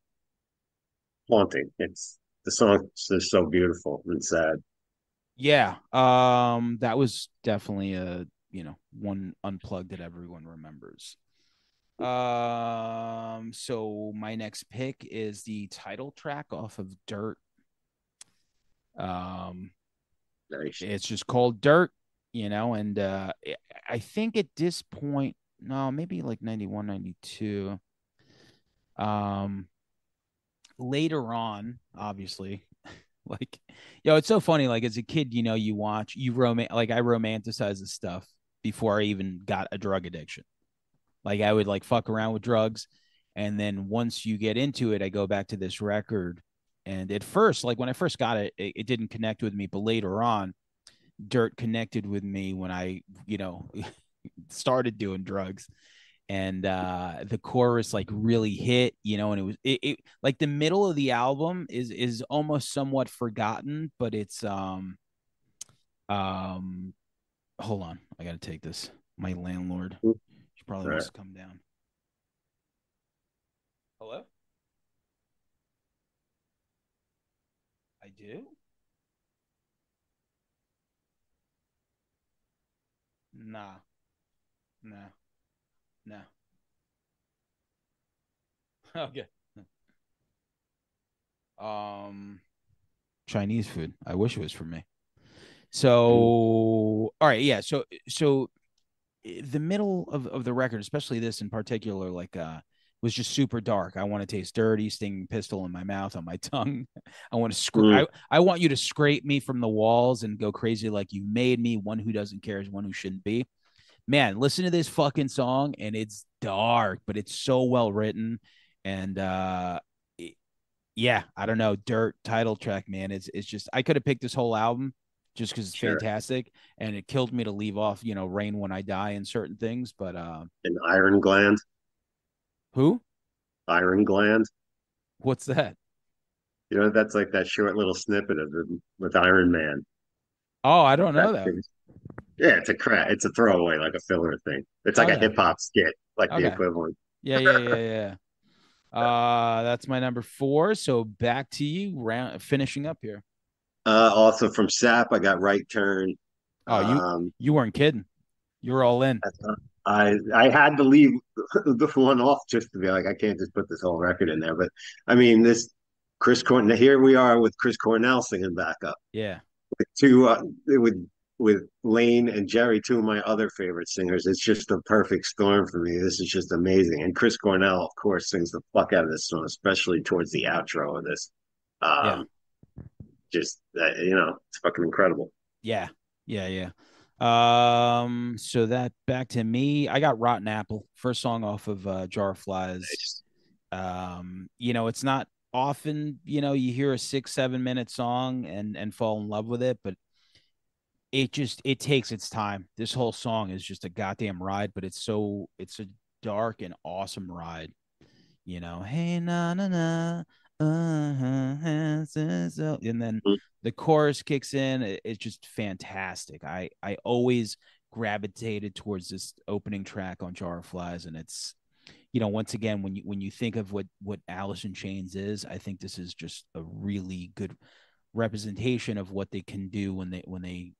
haunting. It's the song is just so beautiful and sad. Yeah. That was definitely a, one unplugged that everyone remembers. So my next pick is the title track off of Dirt. Um, Nice. it's just called Dirt, and I think at this point, no, maybe like 91, 92. Um, later on, obviously, like, it's so funny. Like as a kid, you watch, like I romanticize this stuff before I even got a drug addiction. Like I would like fuck around with drugs. And then once you get into it, I go back to this record. And at first, like when I first got it, it didn't connect with me. But later on, Dirt connected with me when I, started doing drugs. And the chorus like really hit, and it like the middle of the album is almost somewhat forgotten, but it's um hold on, I gotta take this. My landlord, she probably Right. wants to come down. Hello? I do? Nah, nah, nah. Okay. Um, Chinese food. I wish it was for me. So, all right, yeah. So the middle of the record, especially this in particular, like was just super dark. I want to taste dirty, stinging pistol in my mouth, on my tongue. I want to Mm, I want you to scrape me from the walls and go crazy like you made me. One who doesn't care is one who shouldn't be. Man, listen to this fucking song, and it's dark, but it's so well written. And yeah, I don't know, Dirt title track, man. It's just, I could have picked this whole album just because it's sure. fantastic, and it killed me to leave off, Rain When I Die and certain things. But An iron gland, who? iron gland. What's that? That's like that short little snippet of it with Iron Man. Oh, I don't That know that. thing. Yeah, it's a throwaway, like a filler thing. It's like a Okay, hip hop skit, like the okay, equivalent. yeah, yeah, yeah, yeah. That's my number four. So back to you, round finishing up here. Also from SAP, I got Right Turn. Oh, you Um, you weren't kidding. You were all in. I had to leave the one off just to be like, I can't just put this whole record in there. But I mean, this Chris Cornell. Here we are with Chris Cornell singing backup. Yeah, Two with Lane and Jerry, two of my other favorite singers. It's just a perfect storm for me. This is just amazing. And Chris Cornell, of course, sings the fuck out of this song, especially towards the outro of this. yeah. Um, just it's fucking incredible. Yeah. Yeah, yeah. So that back to me. I got Rotten Apple, first song off of Jar of Flies. It's not often, you hear a 6, 7 minute song and fall in love with it, but it takes its time. This whole song is just a goddamn ride, but it's a dark and awesome ride. Hey na na na, and then the chorus kicks in. It's just fantastic. I always gravitated towards this opening track on Jar of Flies, and it's, once again, when you think of what Alice in Chains is, I think this is just a really good representation of what they can do when they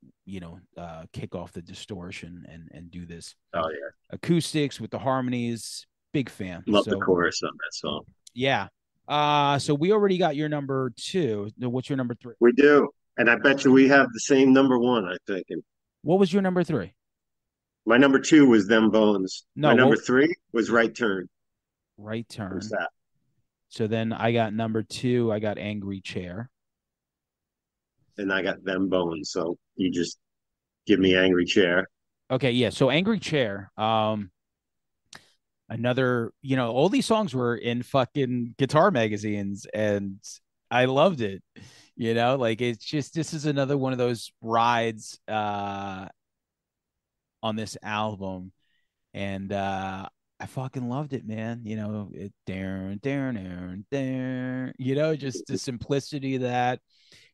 kick off the distortion and do this Oh yeah, acoustics with the harmonies. Big fan. love the So chorus on that song. yeah. So we already got your number two. What's your number three? We do, and I bet you we have the same number one. I think. And What was your number three? my number two was Them Bones. My No, number what? three was Yeah, Right Turn right from turn. Sap, So then I got number two. I got angry chair. and I got Them Bones. So you just give me Angry Chair. Okay, yeah. So angry chair. another, all these songs were in fucking guitar magazines, and I loved it. Like it's just, this is another one of those rides on this album, and I fucking loved it, man. It there, there, there, there. Just the simplicity of that,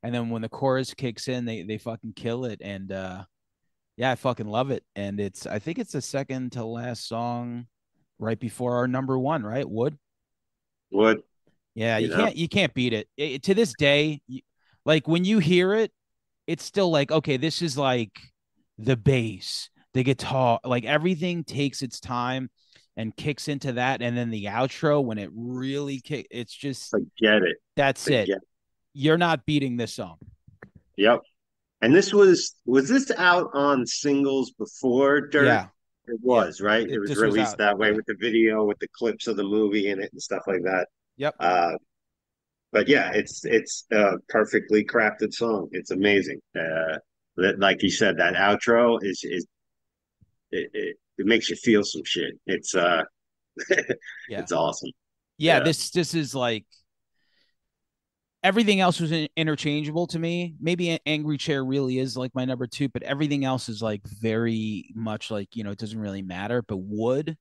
and then when the chorus kicks in, they fucking kill it, and yeah, I fucking love it. And I think it's the second to last song, right before our number one, right? Wood. Would, Yeah, you know, you can't beat it. To this day. Like when you hear it, it's still like, okay, this is like the bass, the guitar, like everything takes its time and kicks into that, and then the outro when it really it's just, forget it. that's it. Forget. You're not beating this song. Yep. And was this out on singles before Dirt? Yeah, It yeah. was, right? It was This was released out. that way Yeah. with the video, with the clips of the movie in it and stuff like that. Yep. Uh, but yeah, it's a perfectly crafted song. It's amazing. Like you said, that outro is it makes you feel some shit. Yeah. It's awesome. Yeah. Yeah. This is like, everything else was interchangeable to me. Maybe Angry Chair really is like my number two, but everything else is like very much like, it doesn't really matter. But Wood,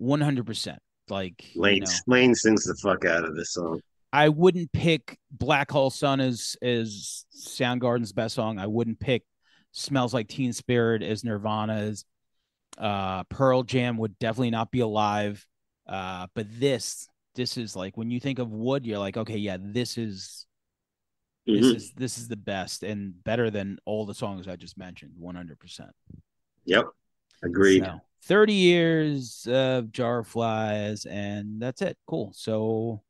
100%. Like, Lane sings the fuck out of this song. I wouldn't pick Black Hole Sun as Soundgarden's best song. I wouldn't pick Smells Like Teen Spirit as Nirvana's. Pearl Jam would definitely not be alive. But this is like, when you think of Wood, you're like, okay, yeah, Hmm. this is the best and better than all the songs I just mentioned, 100%. Yep. Agreed. So 30 years of Jar Flies, and that's it. Cool. So,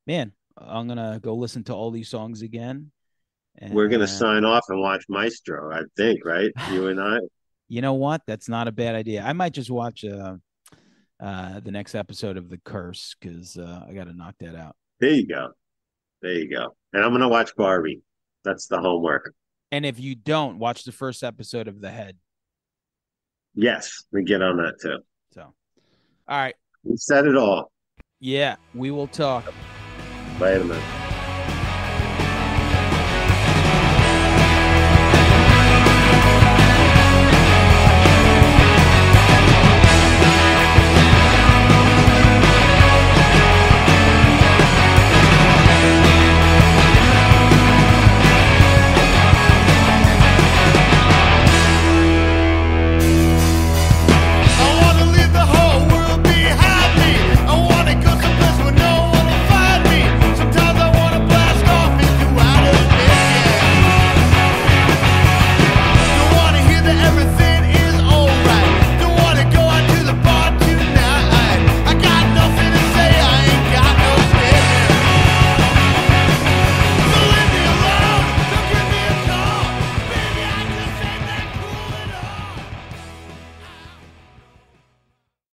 man, I'm gonna go listen to all these songs again. We're gonna And sign off and watch Maestro, I think, right? You and I. you know what? That's not a bad idea. I might just watch the next episode of The Curse, because I got to knock that out. There you go. There you go. And I'm gonna watch Barbie. That's the homework. And if you don't, watch the first episode of The Head. Yes, we get on that too. So, all right. We said it all. Yeah, we will talk. Later, man.